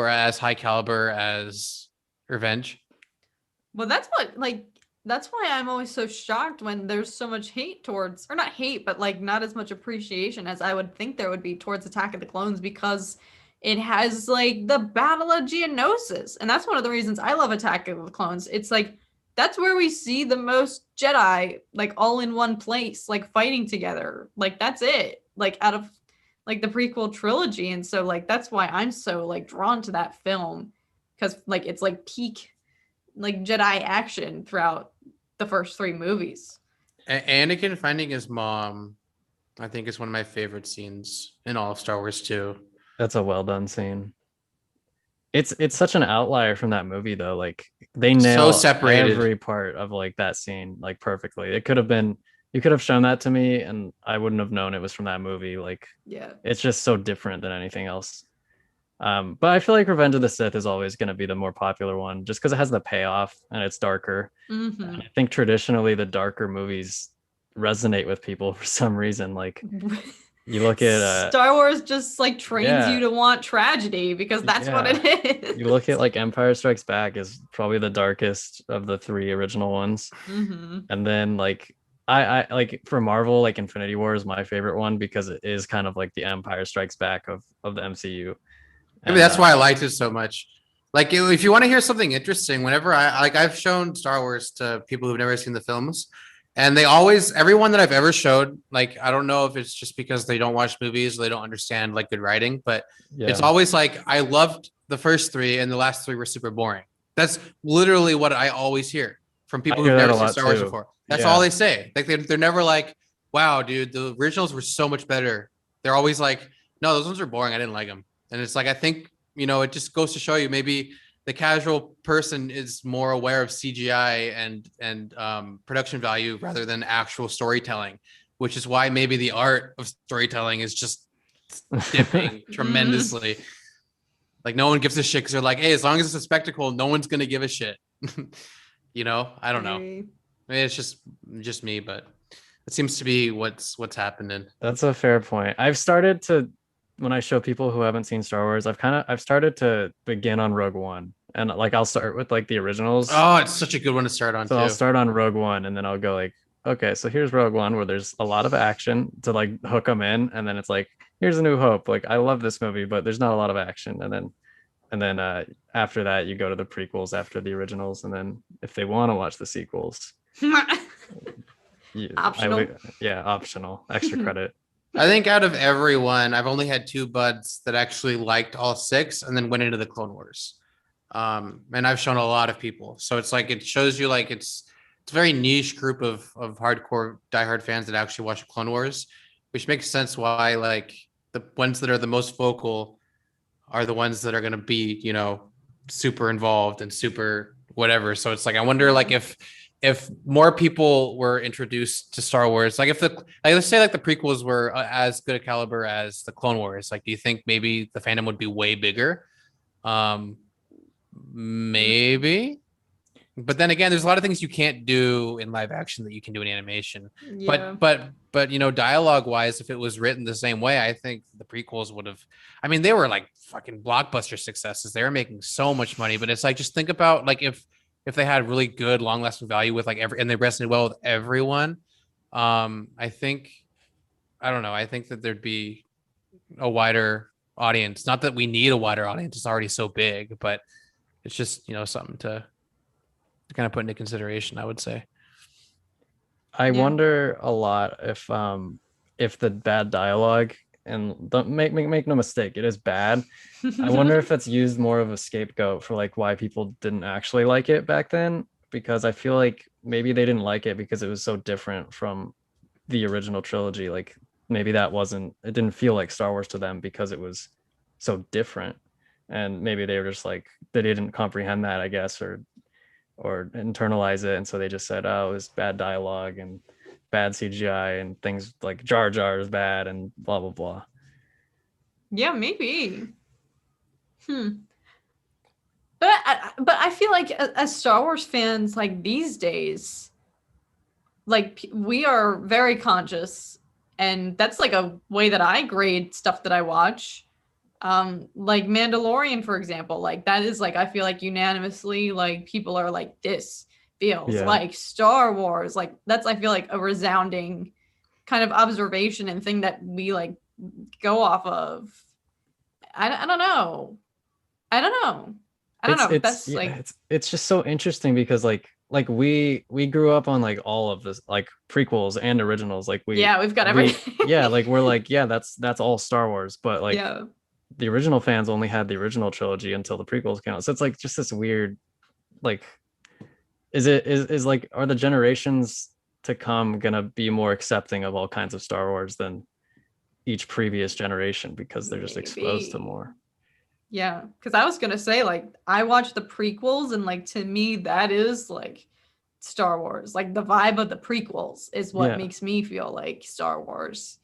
as high caliber as Revenge? Well, that's why I'm always so shocked when there's so much hate towards, or not hate, but like not as much appreciation as I would think there would be towards Attack of the Clones, because it has like the Battle of Geonosis. And that's one of the reasons I love Attack of the Clones. It's like, that's where we see the most Jedi, like all in one place, like fighting together. Like that's it, like out of like the prequel trilogy. And so like, that's why I'm so like drawn to that film, because like, it's like peak like Jedi action throughout the first three movies. Anakin finding his mom, I think, is one of my favorite scenes in all of Star Wars 2. That's a well done scene. It's such an outlier from that movie though. Like they nail every part of like that scene like perfectly. It could have been, you could have shown that to me and I wouldn't have known it was from that movie. Like, yeah, it's just so different than anything else. But I feel like Revenge of the Sith is always going to be the more popular one just because it has the payoff and it's darker. And I think traditionally the darker movies resonate with people for some reason. Like you look at Star Wars just like trains you to want tragedy because that's what it is. You look at like Empire Strikes Back is probably the darkest of the three original ones. And then like I like for Marvel, like Infinity War is my favorite one because it is kind of like the Empire Strikes Back of the MCU. Maybe that's why I liked it so much. Like if you want to hear something interesting, whenever I've shown Star Wars to people who've never seen the films, and they always everyone that I've ever showed, like I don't know if it's just because they don't watch movies or they don't understand like good writing, but it's Yeah. always like I loved the first three and the last three were super boring. That's literally what I always hear from people I who've hear that never a seen lot Star Wars too. before. That's Yeah. all they say. Like they're never like, wow, dude, the originals were so much better. They're always like, no, those ones are boring. I didn't like them. And it's like, I think, it just goes to show you maybe the casual person is more aware of CGI and production value rather than actual storytelling, which is why maybe the art of storytelling is just dipping tremendously. Like no one gives a shit because they're like, hey, as long as it's a spectacle, no one's gonna give a shit. I don't know. I mean, it's just me, but it seems to be what's happening. That's a fair point. I've started to, when I show people who haven't seen Star Wars, I've started to begin on Rogue One, and like I'll start with like the originals. Oh, it's such a good one to start on. So I'll start on Rogue One, and then I'll go like, okay, so here's Rogue One, where there's a lot of action to like hook them in, and then it's like, here's A New Hope. Like I love this movie, but there's not a lot of action, and then after that you go to the prequels after the originals, and then if they want to watch the sequels, Optional. Optional, extra credit. I think out of everyone, I've only had two buds that actually liked all six and then went into the Clone Wars. And I've shown a lot of people. So it's like it shows you like it's a very niche group of hardcore diehard fans that actually watch Clone Wars, which makes sense why like the ones that are the most vocal are the ones that are gonna be, super involved and super whatever. So it's like I wonder like if more people were introduced to Star Wars, like let's say like the prequels were as good a caliber as the Clone Wars, like do you think maybe the fandom would be way bigger? Maybe, but then again, there's a lot of things you can't do in live action that you can do in animation. Yeah. But dialogue wise, if it was written the same way, I think the prequels would have. I mean, they were like fucking blockbuster successes. They were making so much money, but it's like just think about like if they had really good long lasting value with like and they resonated well with everyone. I think I don't know. I think that there'd be a wider audience. Not that we need a wider audience; it's already so big, but it's just something to kind of put into consideration, I would say. I wonder a lot if the bad dialogue, and don't make no mistake, it is bad. I wonder if it's used more of a scapegoat for like why people didn't actually like it back then, because I feel like maybe they didn't like it because it was so different from the original trilogy. Like maybe it didn't feel like Star Wars to them because it was so different, and maybe they were just like they didn't comprehend that, I guess, or internalize it, and so they just said, oh, it's bad dialogue and bad CGI and things like Jar Jar is bad and blah blah blah. Yeah, maybe. But I feel like as Star Wars fans, like these days, like we are very conscious, and that's like a way that I grade stuff that I watch. Like Mandalorian, for example, like that is like I feel like unanimously like people are like this feels like Star Wars. Like that's I feel like a resounding kind of observation and thing that we like go off of. I don't know. I don't know. That's like it's just so interesting because like we grew up on like all of this like prequels and originals. Like we've got everything. Like we're like that's all Star Wars, but like the original fans only had the original trilogy until the prequels came out. So it's like just this weird, like, is like, are the generations to come gonna be more accepting of all kinds of Star Wars than each previous generation because they're just exposed to more? Yeah, because I was gonna say like I watched the prequels and like to me that is like Star Wars. Like the vibe of the prequels is what makes me feel like Star Wars.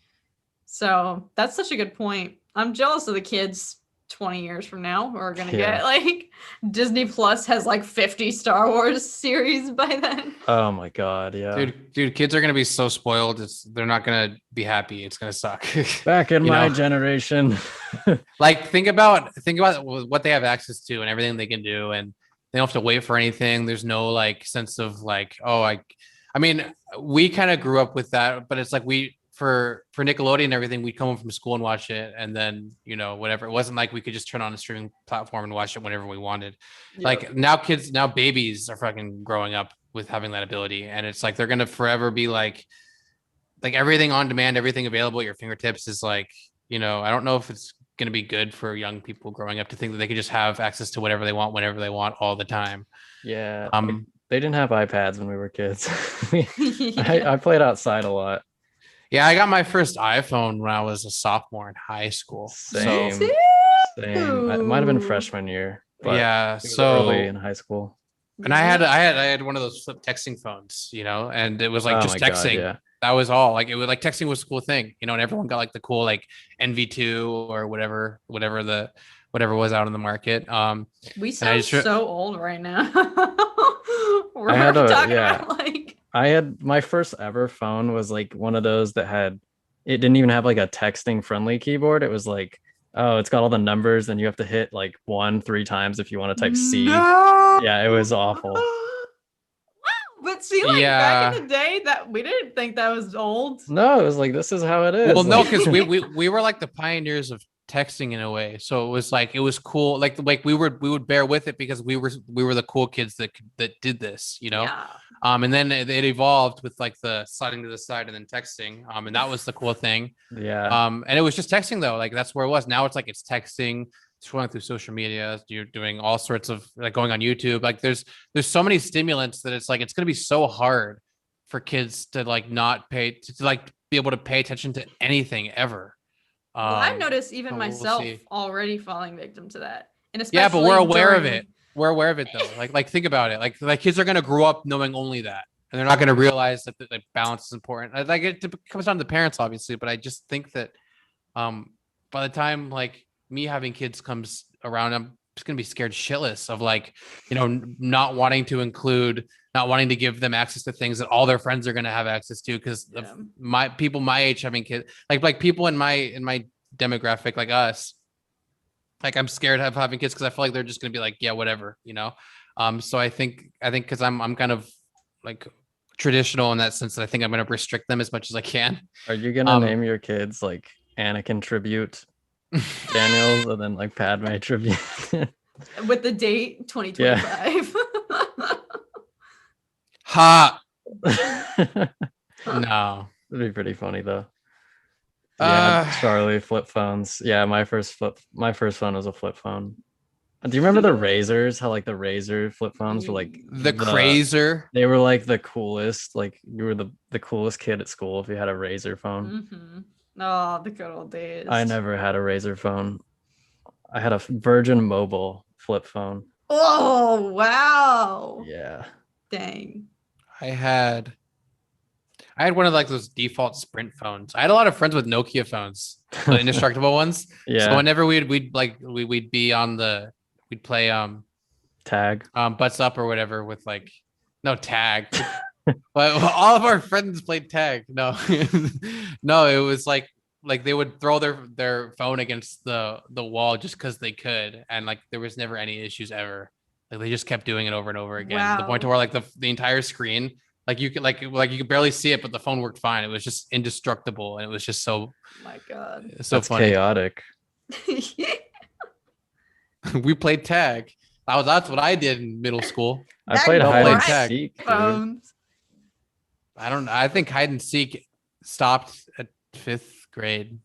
So that's such a good point. I'm jealous of the kids 20 years from now who are going to get like Disney Plus has like 50 Star Wars series by then. Oh my God. Yeah. Dude, kids are going to be so spoiled. They're not going to be happy. It's going to suck. Back in my generation. Like think about what they have access to and everything they can do. And they don't have to wait for anything. There's no like sense of like, I mean, we kind of grew up with that, but it's like for Nickelodeon and everything, we'd come home from school and watch it, and then whatever. It wasn't like we could just turn on a streaming platform and watch it whenever we wanted. Like now babies are fucking growing up with having that ability, and it's like they're gonna forever be like everything on demand, everything available at your fingertips is like, I don't know if it's gonna be good for young people growing up to think that they can just have access to whatever they want whenever they want all the time. Yeah. They didn't have iPads when we were kids. I played outside a lot. Yeah, I got my first iPhone when I was a sophomore in high school. Same. So, Same. It might have been freshman year. But yeah, so early in high school. And I had one of those flip texting phones, and it was like just texting. God, yeah. That was all. Like it was like texting was a cool thing, and everyone got like the cool like NV2 or whatever was out in the market. We sound so old right now. I had my first ever phone was like one of those that it didn't even have like a texting friendly keyboard. It was like, oh, it's got all the numbers and you have to hit like 1 3 times if you want to type C. No! Yeah, it was awful. But see, back in the day, that we didn't think that was old. No, it was like, this is how it is. Well, no, because we were like the pioneers of texting in a way, so it was cool. Like we would bear with it because we were the cool kids that did this, Yeah. And then it evolved with like the sliding to the side and then texting, and that was the cool thing. Yeah. And it was just texting though, like that's where it was. Now it's like it's texting, scrolling through social media, you're doing all sorts of like going on YouTube. Like there's so many stimulants that it's like it's gonna be so hard for kids to like not be able to pay attention to anything ever. Well, I've noticed even myself already falling victim to that. And especially yeah, but we're aware of it. We're aware of it though. Like think about it. Like kids are gonna grow up knowing only that, and they're not gonna realize that the balance is important. Like it comes down to the parents, obviously, but I just think that by the time like me having kids comes around, I'm just gonna be scared shitless of like, not wanting to give them access to things that all their friends are gonna have access to because of my people my age having kids, like people in my demographic like us. Like I'm scared of having kids because I feel like they're just gonna be like, yeah, whatever, So I think because I'm kind of like traditional in that sense that I think I'm gonna restrict them as much as I can. Are you gonna name your kids like Anakin tribute Daniels and then like Padme tribute with the date 2025? Ha. No, it'd be pretty funny though. Yeah, Charlie flip phones. Yeah, my first phone was a flip phone. Do you remember the Razors? How like the Razor flip phones were like the Crazer? They were like the coolest. Like you were the coolest kid at school if you had a Razor phone. Mm-hmm. Oh, the good old days. I never had a Razor phone. I had a Virgin Mobile flip phone. Oh wow! Yeah. Dang. I had one of like those default Sprint phones. I had a lot of friends with Nokia phones, the indestructible ones. Yeah. So whenever we'd be on we'd play tag, butts up or whatever with like no tag. But all of our friends played tag. No, no, it was like they would throw their phone against the wall just because they could, and like there was never any issues ever. Like they just kept doing it over and over again. Wow. To the point to where like the entire screen, like you could like you could barely see it, but the phone worked fine. It was just indestructible, and it was just so. My God. So that's funny. Chaotic. We played tag. That's what I did in middle school. I played hide and seek. I think hide and seek stopped at 5th grade.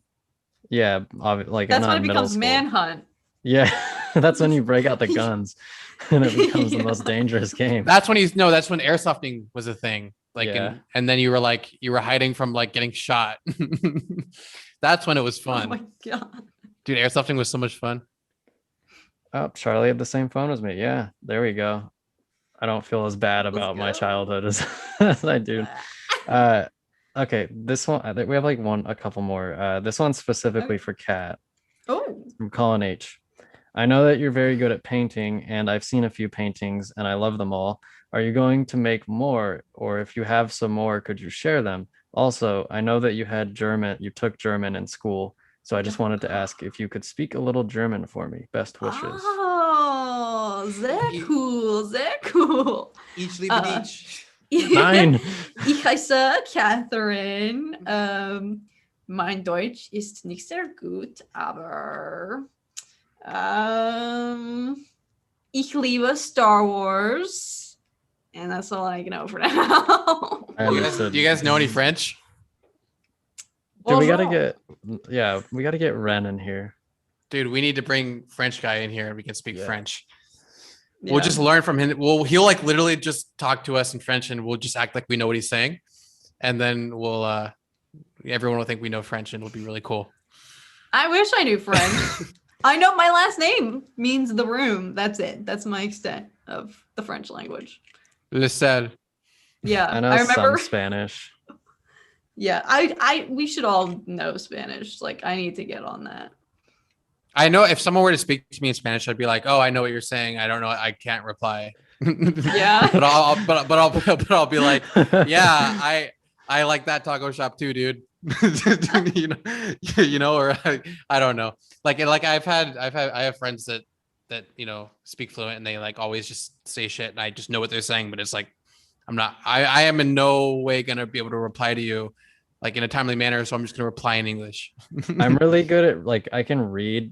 Yeah, like that's when it becomes manhunt. Yeah, that's when you break out the guns, and it becomes the most dangerous game. That's when that's when airsofting was a thing. Like, and then you were hiding from like getting shot. That's when it was fun. Oh my God, dude, airsofting was so much fun. Oh, Charlie had the same phone as me. Yeah, there we go. I don't feel as bad about my childhood as I do. Okay, this one we have like a couple more. This one's specifically for Kat. Oh, from Colin H. I know that you're very good at painting, and I've seen a few paintings, and I love them all. Are you going to make more, or if you have some more, could you share them? Also, I know that you took German in school, so I just wanted to ask if you could speak a little German for me. Best wishes. Oh, sehr cool, sehr cool. Ich liebe dich. 9. Ich heiße Catherine. Mein Deutsch ist nicht sehr gut, aber ich liebe Star Wars. And that's all I know for now. Do you guys know any French? Dude, we gotta Bonjour. we gotta get Ren in here. Dude, we need to bring French guy in here and we can speak Yeah. French. Yeah. We'll just learn from him. He'll like literally just talk to us in French and we'll just act like we know what he's saying. And then everyone will think we know French and it'll be really cool. I wish I knew French. I know my last name means the room. That's it. That's my extent of the French language. Le sel. Yeah, I know I remember. some Spanish. Yeah, we should all know Spanish. Like, I need to get on that. I know if someone were to speak to me in Spanish, I'd be like, "Oh, I know what you're saying. I don't know. I can't reply." Yeah. but I'll be like, "Yeah, I like that taco shop too, dude." Or I don't know. Like I have friends that speak fluent and they like always just say shit and I just know what they're saying, but it's like I am in no way gonna be able to reply to you like in a timely manner, so I'm just gonna reply in English. I'm really good at like I can read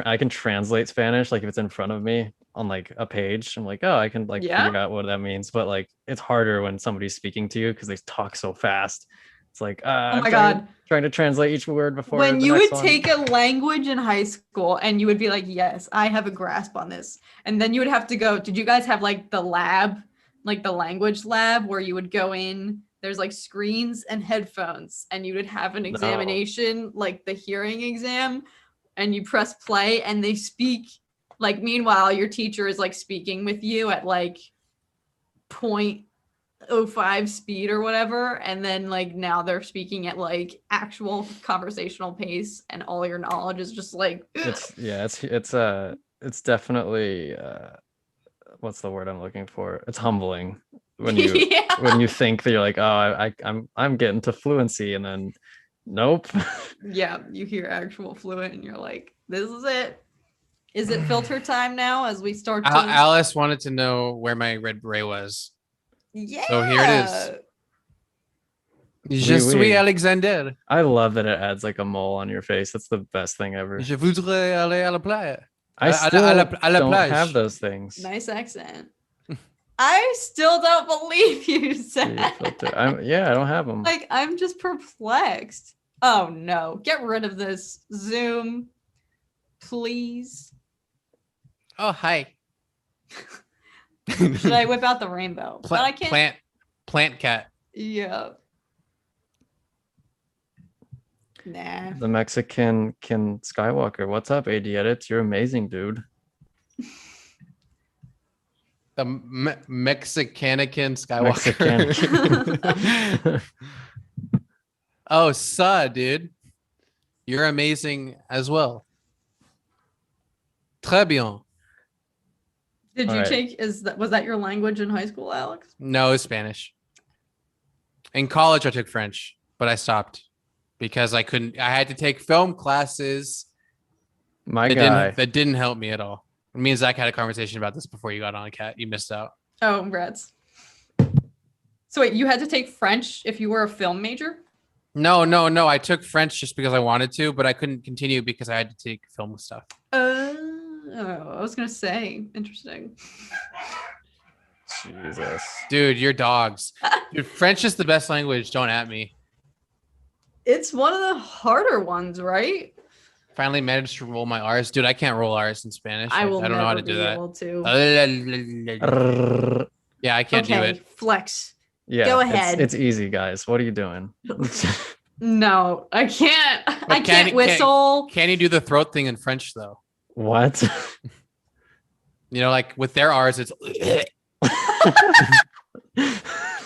I can translate Spanish like if it's in front of me on like a page. I'm like, oh, I can like figure out what that means. But like it's harder when somebody's speaking to you because they talk so fast. It's like oh my god, trying to translate each word before when the you next would one. take a language in high school and you would be like, yes, I have a grasp on this, and then you would have to go. Did you guys have like the lab, like the language lab, where you would go in? There's like screens and headphones, and you would have an examination, like the hearing exam, and you press play, and they speak. Like meanwhile, your teacher is like speaking with you at like 0.05 speed or whatever, and then like now they're speaking at like actual conversational pace, and all your knowledge is just like it's definitely what's the word I'm looking for? It's humbling when you when you think that you're like, oh, I'm getting to fluency, and then nope. Yeah, you hear actual fluent and you're like, this is it. Is it filter time now as we start to Alice wanted to know where my red beret was. Yeah. So here it is. Je suis Alexander. I love that it adds like a mole on your face. That's the best thing ever. Je voudrais aller à la playa. I still don't have those things. Nice accent. I still don't believe you said. I don't have them. Like, I'm just perplexed. Oh no, get rid of this Zoom, please. Oh, hi. Should I whip out the rainbow? But I can't. Plant cat. Yeah. Nah. The Mexican Skywalker. What's up, AD Edits? You're amazing, dude. The Mexicanican Skywalker. Mexican. Oh, dude. You're amazing as well. Très bien. Did you take, was that your language in high school, Alex? No, it's Spanish. In college, I took French, but I stopped because I had to take film classes. That didn't help me at all. Me and Zach had a conversation about this before you got on, Kat. You missed out. Oh, congrats. So wait, you had to take French if you were a film major? No. I took French just because I wanted to, but I couldn't continue because I had to take film stuff. I was gonna say, interesting. Jesus. Dude, you're dogs. Dude, French is the best language. Don't at me. It's one of the harder ones, right? Finally managed to roll my R's. Dude, I can't roll R's in Spanish. I don't know how to do that. Yeah, I can't do it. Flex. Yeah, go ahead. It's easy, guys. What are you doing? No, I can't. I can't whistle. Can you do the throat thing in French though? What? Like with their R's, it's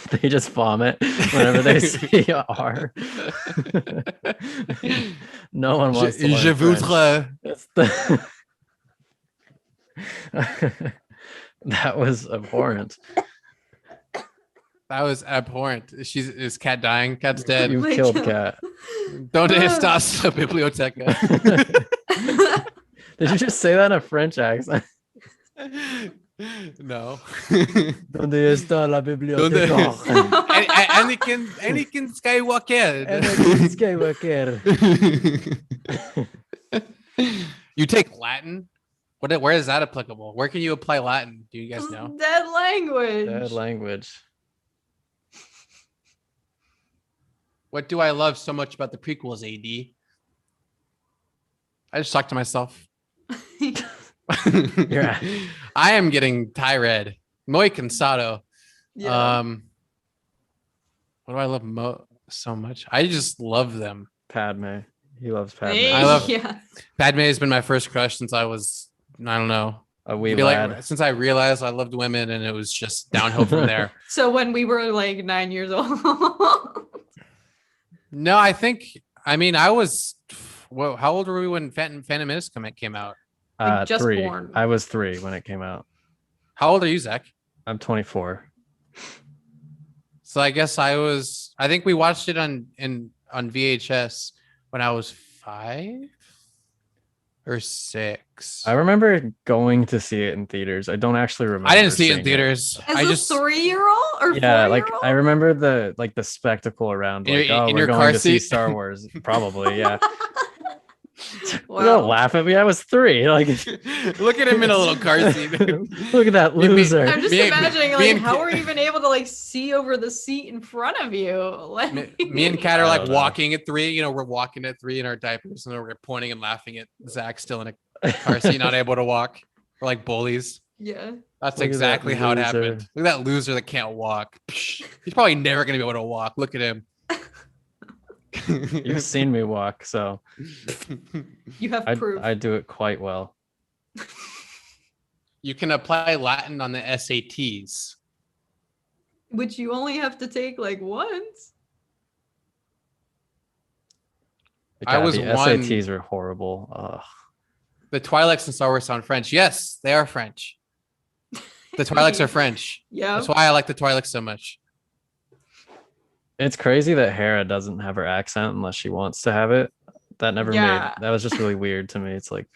they just vomit whenever they see a R. No one wants to learn French. That was abhorrent. That was abhorrent. Is Cat dying? Cat's dead. You killed Cat. Donde estás, la biblioteca? Did you just say that in a French accent? No. ¿Dónde está la biblioteca? Anakin Skywalker. Anakin Skywalker. You take Latin? Where is that applicable? Where can you apply Latin? Do you guys know? Dead language. Dead language. What do I love so much about the prequels, AD? I just talked to myself. Yeah. I am getting tirade. Muy cansado. Yeah. What do I love so much? I just love them. Padme. He loves Padme. I love- Yeah. Padme has been my first crush since I was, I don't know. A wee I feel lad. like since I realized I loved women, and it was just downhill from there. So when we were like 9 years old. No, I was. Well, how old were we when Phantom Menace came out? Like, just 3. born. I was 3 when it came out. How old are you, Zach? I'm 24. So I guess I think we watched it on VHS when I was 5 or 6. I remember going to see it in theaters. I don't actually remember. I didn't see it in seeing theaters. As I a just 3-year-old or Yeah, like 4-year-old? I remember the spectacle around. In Like, your- oh, in we're your going car to see seat? Star Wars. Probably, yeah. Wow. Don't laugh at me. I was 3. Like, look at him in a little car seat. look at that loser. I'm just Me- imagining, me like, and- how are you even able to, like, see over the seat in front of you? Like, Me and Kat are I like don't know. walking at 3. You know, we're walking at 3 in our diapers, and we're pointing and laughing at Zach still in a car seat, not able to walk. We're like bullies. yeah. That's Look at exactly that how it loser. happened. Look at that loser that can't walk. Psh, he's probably never gonna be able to walk. Look at him. You've seen me walk, so You have proof. I do it quite well. You can apply Latin on the SATs. Which you only have to take, like, once. I was the one- SATs are horrible. Ugh. The Twi'leks in Star Wars sound French. Yes, they are French. The Twi'leks are French. Yeah. That's why I like the Twi'leks so much. It's crazy that Hera doesn't have her accent unless she wants to have it. That never Yeah. made. That was just really weird to me. It's like,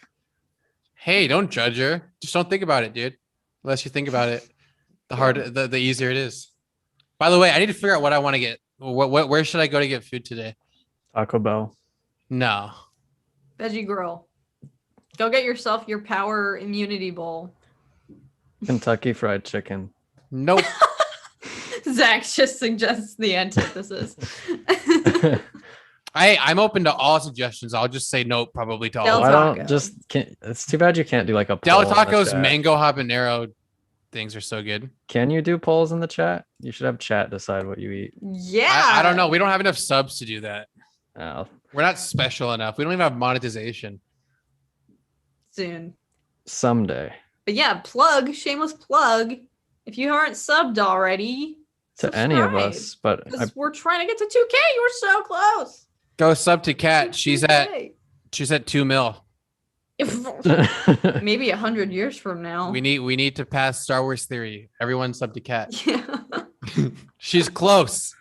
Hey, don't judge her. Just don't think about it, dude. Unless you think about it, the easier it is. By the way, I need to figure out what I want to get. Where should I go to get food today? Taco Bell. No. Veggie girl. Go get yourself your power immunity bowl. Kentucky Fried Chicken. Nope. Zach just suggests the antithesis. I'm open to all suggestions. I'll just say nope, probably to all. Del of Why them. Taco. don't it's too bad you can't do like a Del poll in the Taco's chat. mango habanero things are so good. Can you do polls in the chat? You should have chat decide what you eat. Yeah. I don't know. We don't have enough subs to do that. Oh, We're not special enough. We don't even have monetization. Soon. someday. But yeah, shameless plug. If you aren't subbed already, To any of subscribe. us, but Because we're trying to get to 2K. We're so close. Go sub to Kat. She's at 2K. 2 mil. I Maybe 100 years from now. We need to pass Star Wars Theory. Everyone sub to Kat. Yeah. She's close.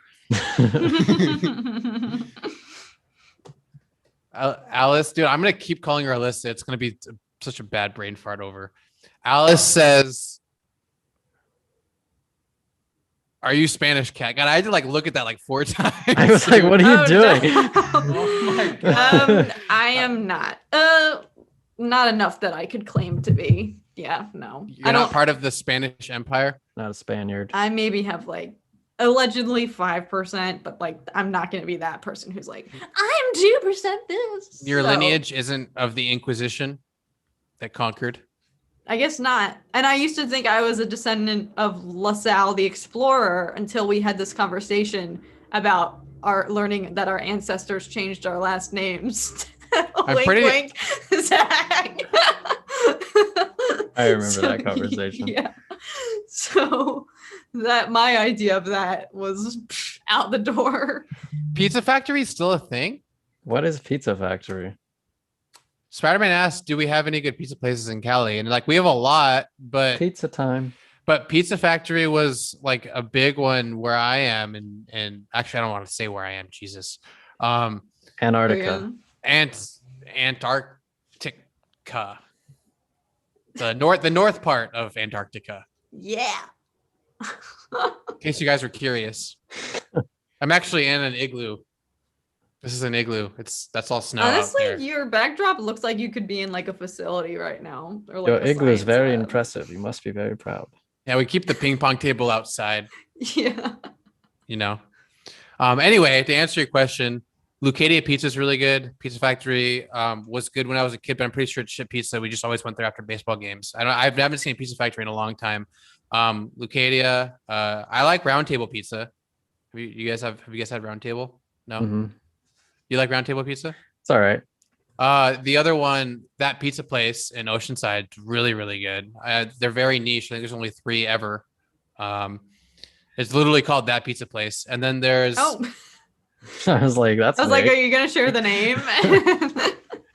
Alice, dude, I'm gonna keep calling her Alyssa. It's gonna be such a bad brain fart over. Alice says, "Are you Spanish, Cat?" God, I had to like look at that like 4 times. I was like, what are you doing? No. Oh my God. I am not. Not enough that I could claim to be. Yeah, no. You're not part of the Spanish Empire. Not a Spaniard. I maybe have like allegedly 5%, but like I'm not going to be that person who's like, I am 2% this. Your So, lineage isn't of the Inquisition that conquered. I guess not. And I used to think I was a descendant of LaSalle the Explorer until we had this conversation about our learning that our ancestors changed our last names. Wink, wink, Zach. I remember that conversation. Yeah. So that my idea of that was out the door. Pizza Factory is still a thing. What is Pizza Factory? Spider-Man asked, "Do we have any good pizza places in Cali?" And like, we have a lot, but Pizza time. Pizza Factory was like a big one where I am, and actually, I don't want to say where I am. Jesus, Antarctica. Antarctica. the north part of Antarctica. Yeah. In case you guys were curious, I'm actually in an igloo. This is an igloo. That's all snow out Honestly, there. your backdrop looks like you could be in like a facility right now, or like Your a igloo is science very lab. impressive. You must be very proud. Yeah, we keep the ping pong table outside. Yeah. You know. Anyway, to answer your question, Lucadia Pizza is really good. Pizza Factory was good when I was a kid, but I'm pretty sure it's shit pizza. We just always went there after baseball games. I haven't seen Pizza Factory in a long time. Lucadia, I like Round Table Pizza. Have you guys had Round Table? No. Mm-hmm. You like Round Table Pizza? It's all right. The other one, that pizza place in Oceanside, really, really good. They're very niche. I think there's only 3 ever. It's literally called That Pizza Place. And then there's I was like, that's I was like, vague. are you gonna share the name?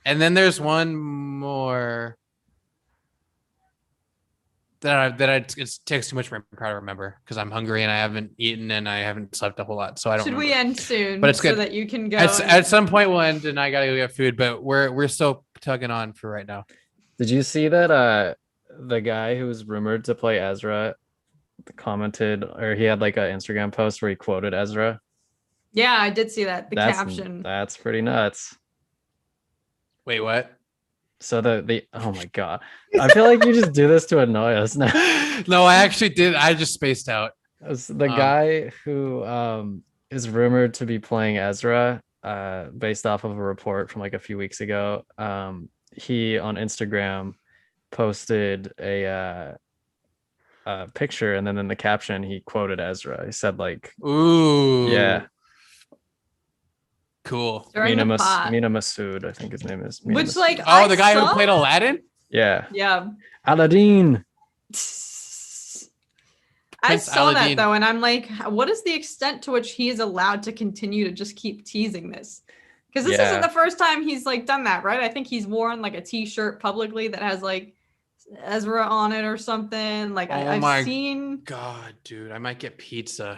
and then there's one more that it takes too much for me to remember because I'm hungry and I haven't eaten and I haven't slept a whole lot. So I don't Should we remember. end soon? But it's so good. that you can go. At some point we'll end and I gotta go get food, but we're still tugging on for right now. Did you see that the guy who was rumored to play Ezra commented, or he had like an Instagram post where he quoted Ezra? Yeah, I did see that. The caption. That's pretty nuts. Wait, what? So the oh my god. I feel like you just do this to annoy us now. No, I actually did. I just spaced out. The guy who is rumored to be playing Ezra, based off of a report from like a few weeks ago. He on Instagram posted a picture, and then in the caption he quoted Ezra. He said like, Ooh, yeah, cool. Mina Masood, I think his name is. Mina Which Masood. like The guy who played Aladdin? Yeah. I Aladdin. Prince saw Aladdin. that though, and I'm like, what is the extent to which he is allowed to continue to just keep teasing this? Because this isn't the first time he's like done that, right? I think he's worn like a t-shirt publicly that has like Ezra on it or something. Like I've seen. God, dude, I might get pizza.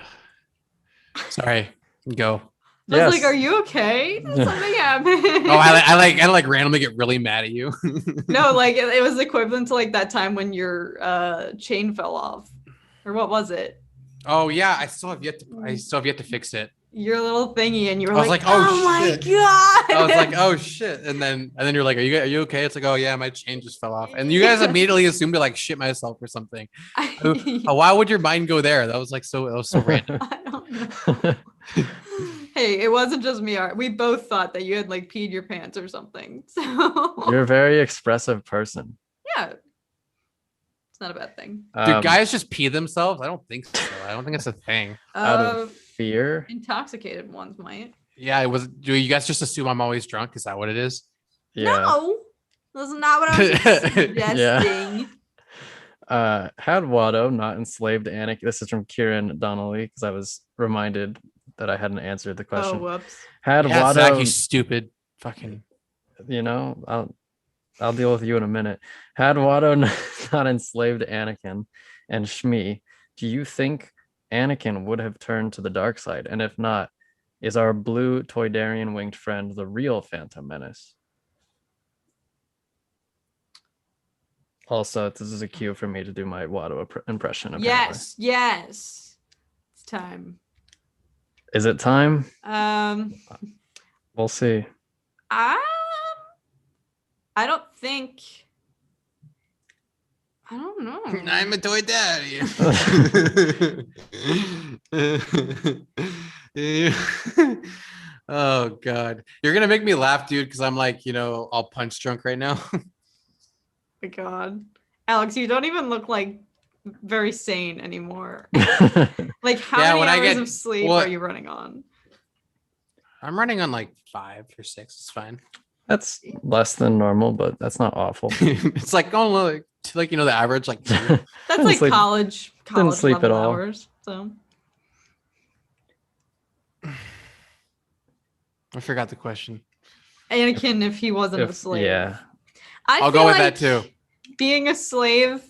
Sorry, go. I was like, are you okay? Did something happen? Oh, I like randomly get really mad at you. No, like it was equivalent to like that time when your chain fell off, or what was it? Oh yeah, I still have yet to fix it. Your little thingy, and you were I was like, oh shit. my god! I was like, oh shit, and then you're like, are you okay? It's like, oh yeah, my chain just fell off, and you guys immediately assumed to like shit myself or something. Why would your mind go there? That was so random. I don't know. Hey, it wasn't just me. We both thought that you had like peed your pants or something. So You're a very expressive person. Yeah, it's not a bad thing. Do guys just pee themselves? I don't think so. I don't think it's a thing. Out of fear? Intoxicated ones might. Yeah, it was. Do you guys just assume I'm always drunk? Is that what it is? Yeah. No, that's not what I was suggesting. Had Watto not enslaved Anakin? This is from Kieran Donnelly, because I was reminded that I hadn't answered the question. Oh, whoops. Had Watto, Zach, you stupid fucking. You know, I'll deal with you in a minute. Had Watto not enslaved Anakin and Shmi, do you think Anakin would have turned to the dark side? And if not, is our blue Toydarian winged friend the real Phantom Menace? Also, this is a cue for me to do my Watto impression. Apparently. Yes. It's time. Is it time? We'll see. I don't think. I don't know. I'm a toy daddy. Oh god, you're gonna make me laugh, dude, because I'm like, all punch drunk right now. My god, Alex, you don't even look like very sane anymore. Like how many hours of sleep are you running on? I'm running on like 5 or 6. It's fine. That's less than normal, but that's not awful. It's like the average like 2. That's like sleep. college Didn't sleep level at all. hours. So I forgot the question. Anakin, if he wasn't a slave. Yeah. I'll go with that too. Being a slave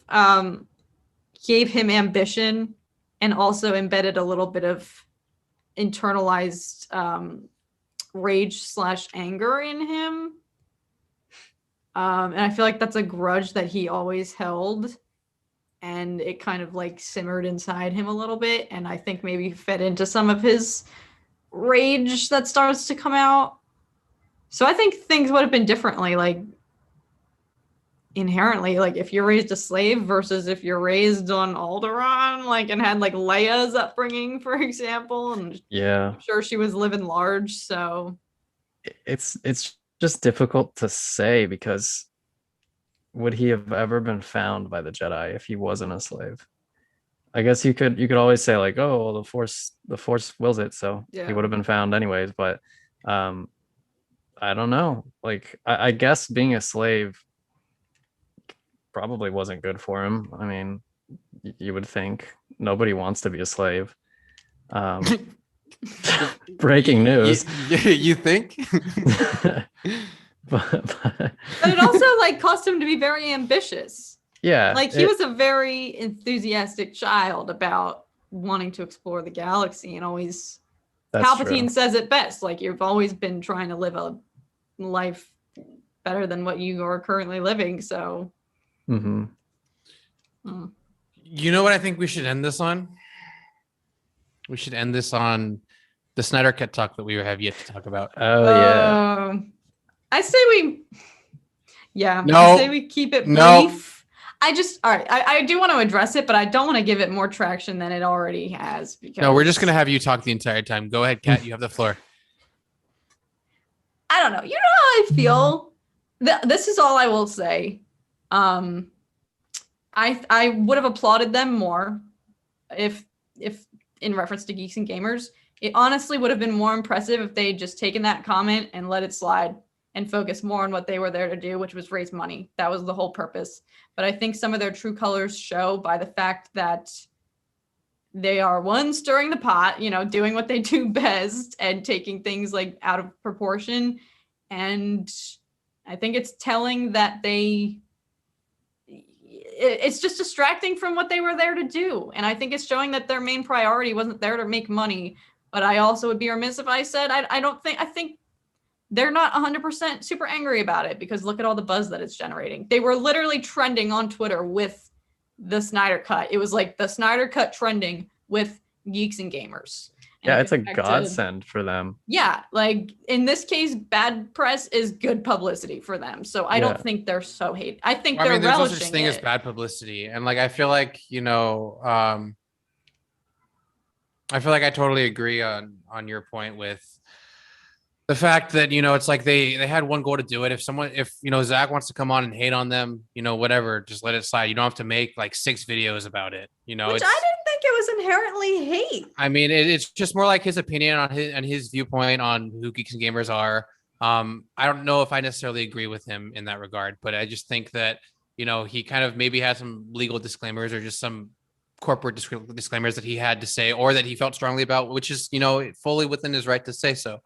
gave him ambition and also embedded a little bit of internalized rage / anger in him. And I feel like that's a grudge that he always held, and it kind of like simmered inside him a little bit, and I think maybe fed into some of his rage that starts to come out. So I think things would have been differently, like inherently, like if you're raised a slave versus if you're raised on Alderaan, like and had like Leia's upbringing, for example, and Yeah, I'm sure she was living large, so it's just difficult to say because would he have ever been found by the Jedi if he wasn't a slave? I guess you could always say like, oh, well, the Force wills it, so yeah. he would have been found anyways. But um, I don't know. Like, I guess being a slave probably wasn't good for him. I mean, you would think nobody wants to be a slave. Breaking news. You think? but But it also like caused him to be very ambitious. yeah, Like he was a very enthusiastic child about wanting to explore the galaxy, and always Palpatine true. says it best, like you've always been trying to live a life better than what you are currently living, so Mm-hmm. You know what I think we should end this on? We should end this on the Snyder Cut talk that we have yet to talk about. Oh yeah. I say we No. I say we keep it brief. No. All right, I do want to address it, but I don't want to give it more traction than it already has. Because No, we're just gonna have you talk the entire time. Go ahead, Kat. You have the floor. I don't know. You know how I feel? This is all I will say. I would have applauded them more if in reference to Geeks and Gamers. It honestly would have been more impressive if they had just taken that comment and let it slide and focus more on what they were there to do, which was raise money. That was the whole purpose. But I think some of their true colors show by the fact that they are one, stirring the pot, you know, doing what they do best and taking things like out of proportion. And I think it's telling that it's just distracting from what they were there to do. And I think it's showing that their main priority wasn't there to make money. But I also would be remiss if I said I think they're not 100% super angry about it, because look at all the buzz that it's generating. They were literally trending on Twitter with the Snyder Cut. It was like the Snyder Cut trending with Geeks and Gamers. And Yeah, it's a godsend for them. Yeah, like in this case, bad press is good publicity for them. So I don't think they're so hate. I think they're there's no relishing such thing as bad publicity, and like I feel like I feel like I totally agree on your point with the fact that it's like they had one goal to do it. If Zach wants to come on and hate on them, whatever, just let it slide. You don't have to make like 6 videos about it. Which I didn't think it was inherently hate. I mean, it's just more like his opinion on his viewpoint on who Geeks and Gamers are. I don't know if I necessarily agree with him in that regard, but I just think that he kind of maybe has some legal disclaimers or just some corporate disclaimers that he had to say or that he felt strongly about, which is fully within his right to say so.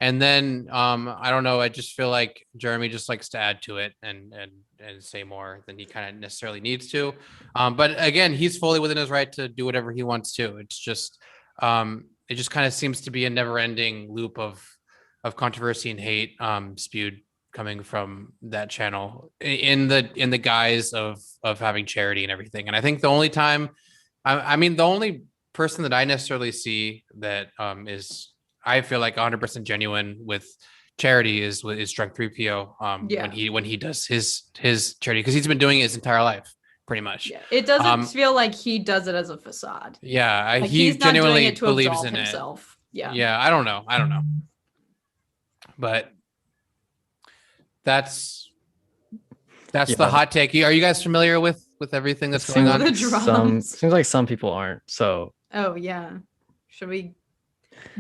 And then I don't know. I just feel like Jeremy just likes to add to it and say more than he kind of necessarily needs to. But again, he's fully within his right to do whatever he wants to. It's just it just kind of seems to be a never-ending loop of controversy and hate spewed coming from that channel in the guise of having charity and everything. And I think the only time, I mean, the only person that I necessarily see that is, I feel like 100% genuine with charity is Drunk 3PO when he does his charity, because he's been doing it his entire life pretty much. Yeah. It doesn't feel like he does it as a facade. Yeah, like he genuinely believes in himself. it. Yeah, I don't know, but that's the hot take. Are you guys familiar with everything that's going on? Seems like some people aren't. So oh yeah, should we?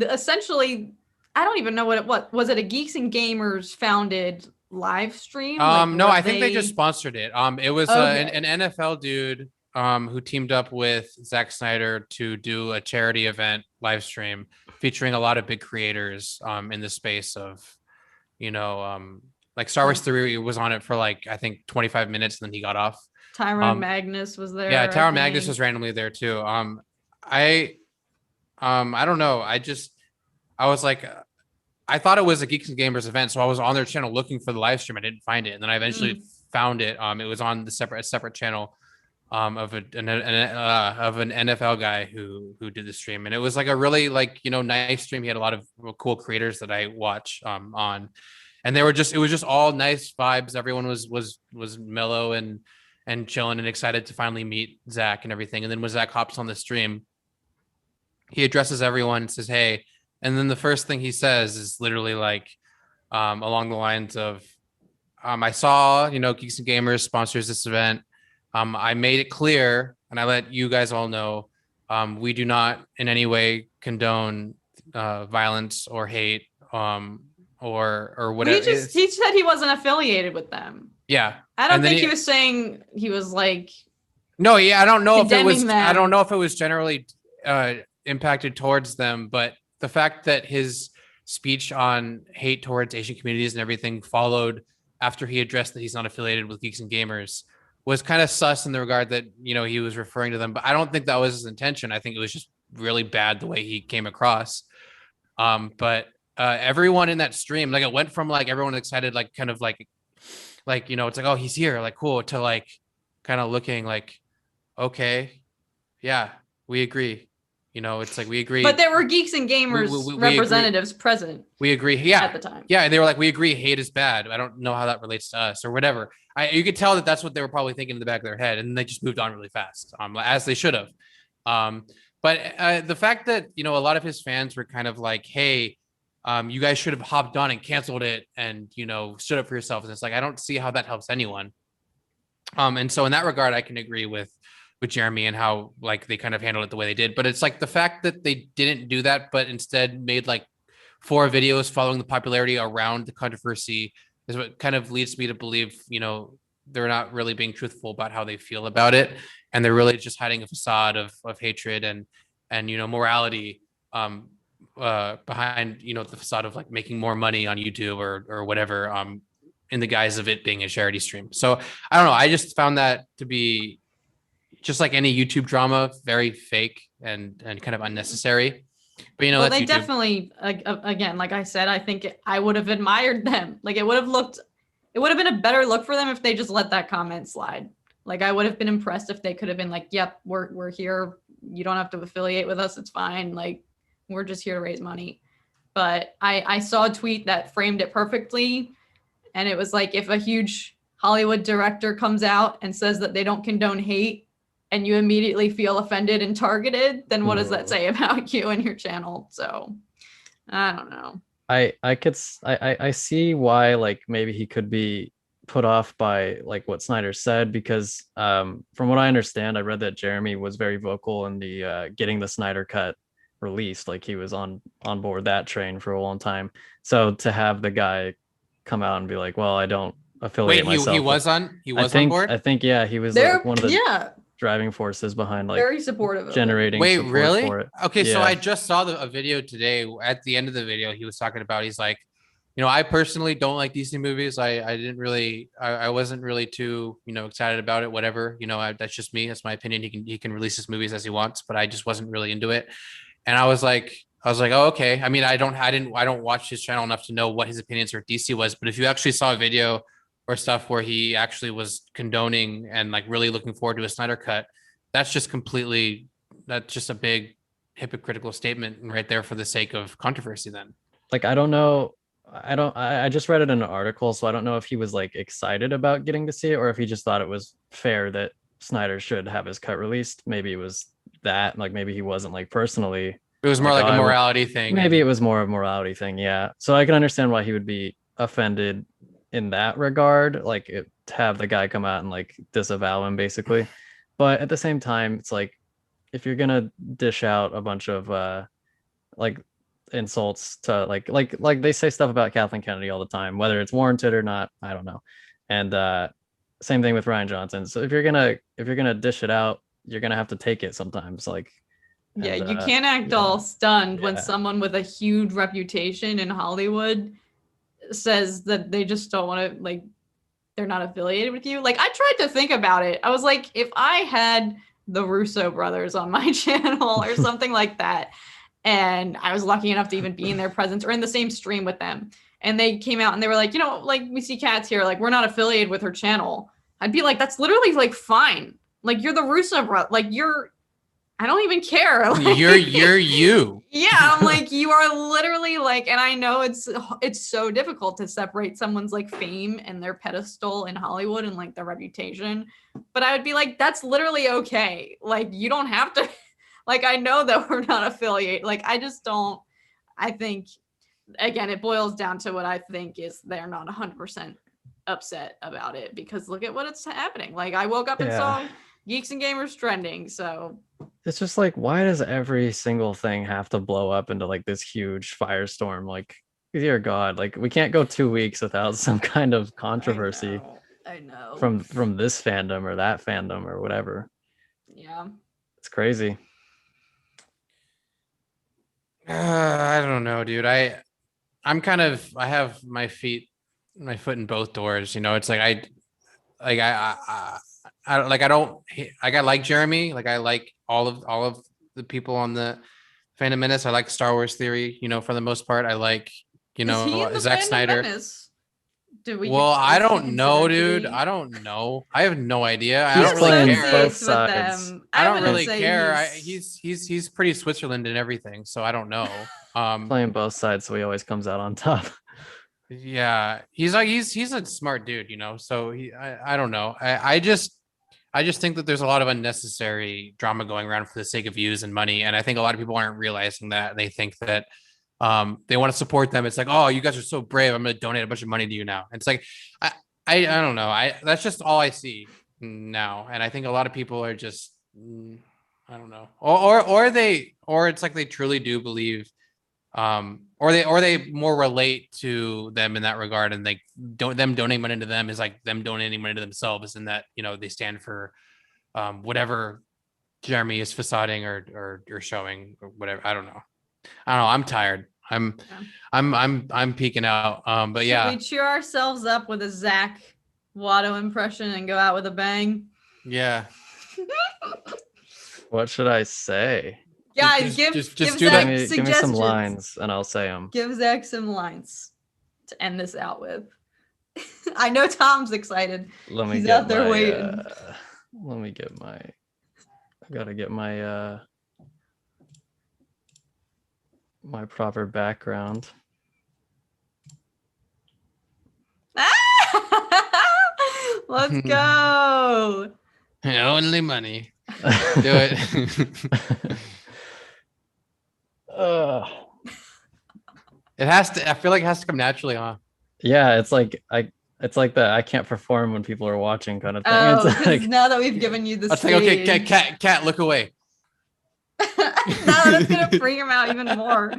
Essentially, I don't even know what it was. It a Geeks and Gamers founded live stream? No, I think they just sponsored it. It was an NFL dude who teamed up with Zack Snyder to do a charity event live stream featuring a lot of big creators in the space of like Star Wars 3 was on it for like I think 25 minutes and then he got off. Tyron Magnus was there. Yeah, Tyron Magnus was randomly there too. I don't know. I was like, I thought it was a Geeks and Gamers event, so I was on their channel looking for the live stream. I didn't find it, and then I eventually found it. It was on the separate channel of an NFL guy who did the stream, and it was like a really like nice stream. He had a lot of cool creators that I watch on, and it was just all nice vibes. Everyone was mellow and chilling and excited to finally meet Zach and everything. And then when Zach hops on the stream, he addresses everyone, says hey, and then the first thing he says is literally like along the lines of I saw Geeks and Gamers sponsors this event. I made it clear, and I let you guys all know, we do not in any way condone violence or hate, or whatever. He said he wasn't affiliated with them. Yeah, I don't think he was saying he was like. No, yeah, I don't know if it was. them. I don't know if it was generally impacted towards them, but the fact that his speech on hate towards Asian communities and everything followed after he addressed that he's not affiliated with Geeks and Gamers was kind of sus in the regard that he was referring to them, but I don't think that was his intention. I think it was just really bad the way he came across. But everyone in that stream, like it went from like everyone excited, like kind of like it's like, oh, he's here, like cool, to like kind of looking like, okay, yeah, we agree. It's like we agree. But there were Geeks and Gamers representatives present. We agree. Yeah. At the time. Yeah. And they were like, we agree hate is bad. I don't know how that relates to us or whatever. You could tell that that's what they were probably thinking in the back of their head. And they just moved on really fast, as they should have. But the fact that, a lot of his fans were kind of like, hey, you guys should have hopped on and canceled it and, stood up for yourselves. And it's like, I don't see how that helps anyone. And so in that regard, I can agree with Jeremy and how like they kind of handled it the way they did. But it's like the fact that they didn't do that, but instead made like 4 videos following the popularity around the controversy is what kind of leads me to believe, they're not really being truthful about how they feel about it. And they're really just hiding a facade of hatred and morality behind, the facade of like making more money on YouTube or whatever, in the guise of it being a charity stream. So I don't know. I just found that to be just like any YouTube drama, very fake and kind of unnecessary. But well, they YouTube. Definitely, again, like I said, I think I would have admired them. Like it would have been a better look for them if they just let that comment slide. Like I would have been impressed if they could have been like, yep, we're here. You don't have to affiliate with us. It's fine. Like we're just here to raise money. But I saw a tweet that framed it perfectly. And it was like, if a huge Hollywood director comes out and says that they don't condone hate, and you immediately feel offended and targeted, then what does that say about you and your channel? So I don't know. I see why like maybe he could be put off by like what Snyder said, because from what I understand, I read that Jeremy was very vocal in the getting the Snyder Cut released. Like he was on board that train for a long time. So to have the guy come out and be like, well, I don't affiliate myself. He was on board? I think yeah, he was like one of the driving forces behind like very supportive generating support really for it. Okay, yeah. So I just saw a video today. At the end of the video, he was talking about, he's like, I personally don't like DC movies. I wasn't really too excited about it, whatever. That's just me, that's my opinion. He can release his movies as he wants, but I just wasn't really into it. And I was like, oh, okay. I mean, I don't watch his channel enough to know what his opinions for DC was, but if you actually saw a video or stuff where he actually was condoning and like really looking forward to a Snyder Cut, that's just a big hypocritical statement right there for the sake of controversy. Then like I don't know, I just read it in an article, so I don't know if he was like excited about getting to see it or if he just thought it was fair that Snyder should have his cut released. Maybe it was that, like maybe he wasn't like personally, it was more like a morality thing. Maybe it was more of a morality thing. Yeah, so I can understand why he would be offended in that regard, like to have the guy come out and like disavow him basically. But at the same time, it's like if you're gonna dish out a bunch of like insults to like they say stuff about Kathleen Kennedy all the time, whether it's warranted or not, I don't know. And same thing with Ryan Johnson. So if you're gonna dish it out, you're gonna have to take it sometimes. Like yeah, you can't act all stunned when someone with a huge reputation in Hollywood says that they just don't want to, like, they're not affiliated with you. Like I tried to think about it. I was like, if I had the Russo brothers on my channel or something like that, and I was lucky enough to even be in their presence or in the same stream with them. And they came out and they were like, like, we see Kat's here, like, we're not affiliated with her channel. I'd be like, that's literally like fine. Like, you're the Russo bro. Like, I don't even care. Like, you're you. Yeah, I'm like, you are literally like, and I know it's so difficult to separate someone's like fame and their pedestal in Hollywood and like their reputation. But I would be like, that's literally okay. Like, you don't have to. Like, I know that we're not affiliated. Like, I just don't. I think, again, it boils down to what I think is they're not 100% upset about it, because look at what it's happening. Like, I woke up and saw Geeks and Gamers trending, so it's just like, why does every single thing have to blow up into like this huge firestorm? Like, dear God, like, we can't go 2 weeks without some kind of controversy. I know. From this fandom or that fandom or whatever. Yeah, it's crazy. I don't know, dude. I have my foot in both doors. It's like I like Jeremy. Like, I like all of the people on the Phantom Menace. I like Star Wars Theory. For the most part, I like Zack Snyder. Well, I don't know, dude. I don't know. I have no idea. I don't really care. Both sides. I don't really care. He's pretty Switzerland and everything, so I don't know. Playing both sides, so he always comes out on top. Yeah, he's a smart dude, So I don't know. I just think that there's a lot of unnecessary drama going around for the sake of views and money, and I think a lot of people aren't realizing that. They think that they want to support them. It's like, oh, you guys are so brave, I'm going to donate a bunch of money to you now. And it's like, I don't know. That's just all I see now, and I think a lot of people are just, I don't know, or it's like they truly do believe. Or they more relate to them in that regard, and them donating money to them is like them donating money to themselves, and that they stand for whatever Jeremy is facading or showing or whatever. I don't know. I'm tired. I'm peeking out. But yeah, should we cheer ourselves up with a Zach Watto impression and go out with a bang? Yeah. What should I say? Guys, give Zach give me some lines and I'll say them. Give Zach some lines to end this out with. I know Tom's excited. He's out there waiting. Let me get my. I gotta get my my proper background. Let's go. Only money. Do it. It has to. I feel like it has to come naturally, huh? Yeah, it's like that. I can't perform when people are watching, kind of thing. Oh, it's like, now that we've given you the stage. Okay, cat, look away. Now that's gonna freak him out even more.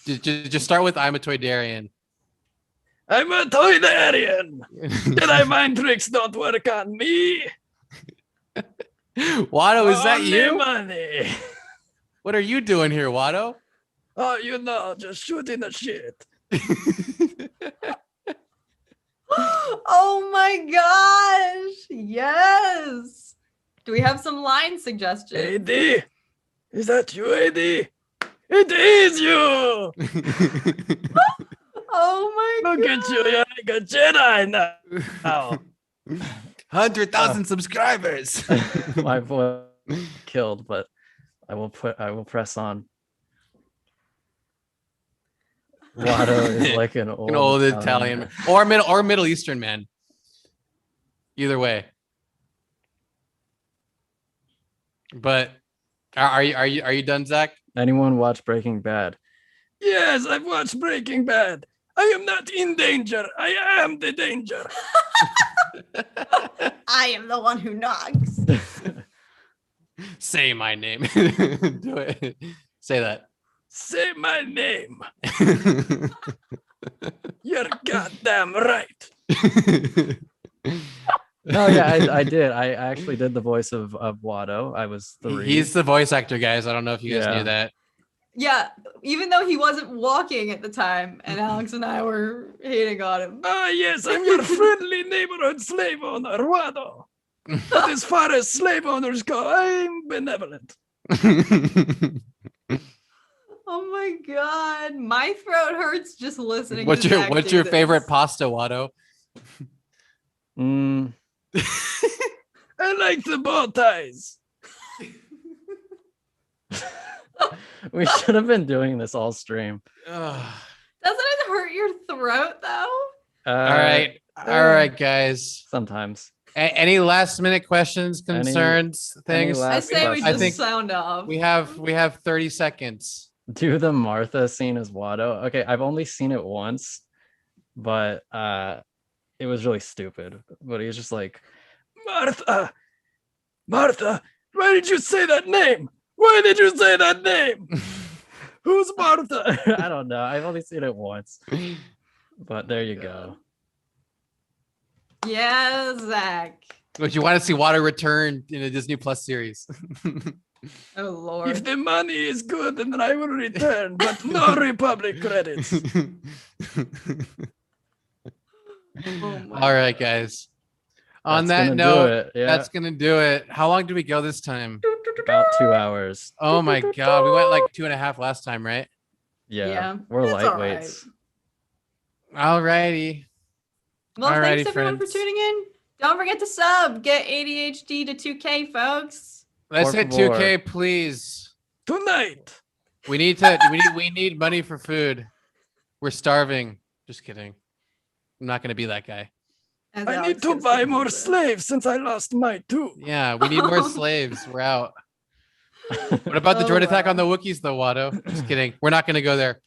just start with I'm a Toydarian. I'm a Toydarian. Jedi mind tricks don't work on me. Watto, is that you? Money. What are you doing here, Watto? Oh, just shooting the shit. Oh my gosh! Yes. Do we have some line suggestions? AD, is that you, AD? It is you. Oh my god! Look at you, you're like a Jedi now. 100,000 subscribers. My voice killed, but I will press on. Watto is like an old Italian man. or Middle Eastern man. Either way. But are you done, Zach? Anyone watch Breaking Bad? Yes, I've watched Breaking Bad. I am not in danger. I am the danger. I am the one who knocks. Say my name. Do it. Say that. Say my name. You're goddamn right. No, yeah, I did. I actually did the voice of Watto. I was the He's the voice actor, guys. I don't know if you guys knew that. Yeah, even though he wasn't walking at the time, and Alex and I were hating on him. Yes, I'm your friendly neighborhood slave owner, Watto. But as far as slave owners go, I'm benevolent. Oh my god, my throat hurts just listening. What's to your Zach What's do your this. favorite pasta, Watto? I like the bow ties. We should have been doing this all stream. Ugh. Doesn't it hurt your throat though? All right, guys. Sometimes. Any last minute questions, concerns, things? last I say we I just think sound off. we have 30 seconds. Do the Martha scene as Watto. Okay, I've only seen it once, but it was really stupid. But he was just like, Martha, Martha, why did you say that name? Why did you say that name? Who's Martha? I don't know. I've only seen it once. But there you go. Yeah, Zach. Would you want to see Watto return in a Disney Plus series? Oh Lord. If the money is good, then I will return, but no Republic credits. Oh my All right, guys. On That's that gonna do note, it. Yeah, that's gonna do it. How long did we go this time? about 2 hours. Oh my god, we went like 2.5 last time, right? Yeah, we're that's all right. lightweights. All righty. Well, Alrighty, thanks everyone friends. for tuning in. Don't forget to sub. Get ADHD to 2K, folks. Let's Por hit favor. 2K, please. Tonight. We need money for food. We're starving. Just kidding. I'm not gonna be that guy. As I Alex need to gets buy into more this. slaves since I lost my two. Yeah, we need more slaves. We're out. What about the Oh, droid attack wow. on the Wookiees, though, Watto? Just kidding. We're not gonna go there.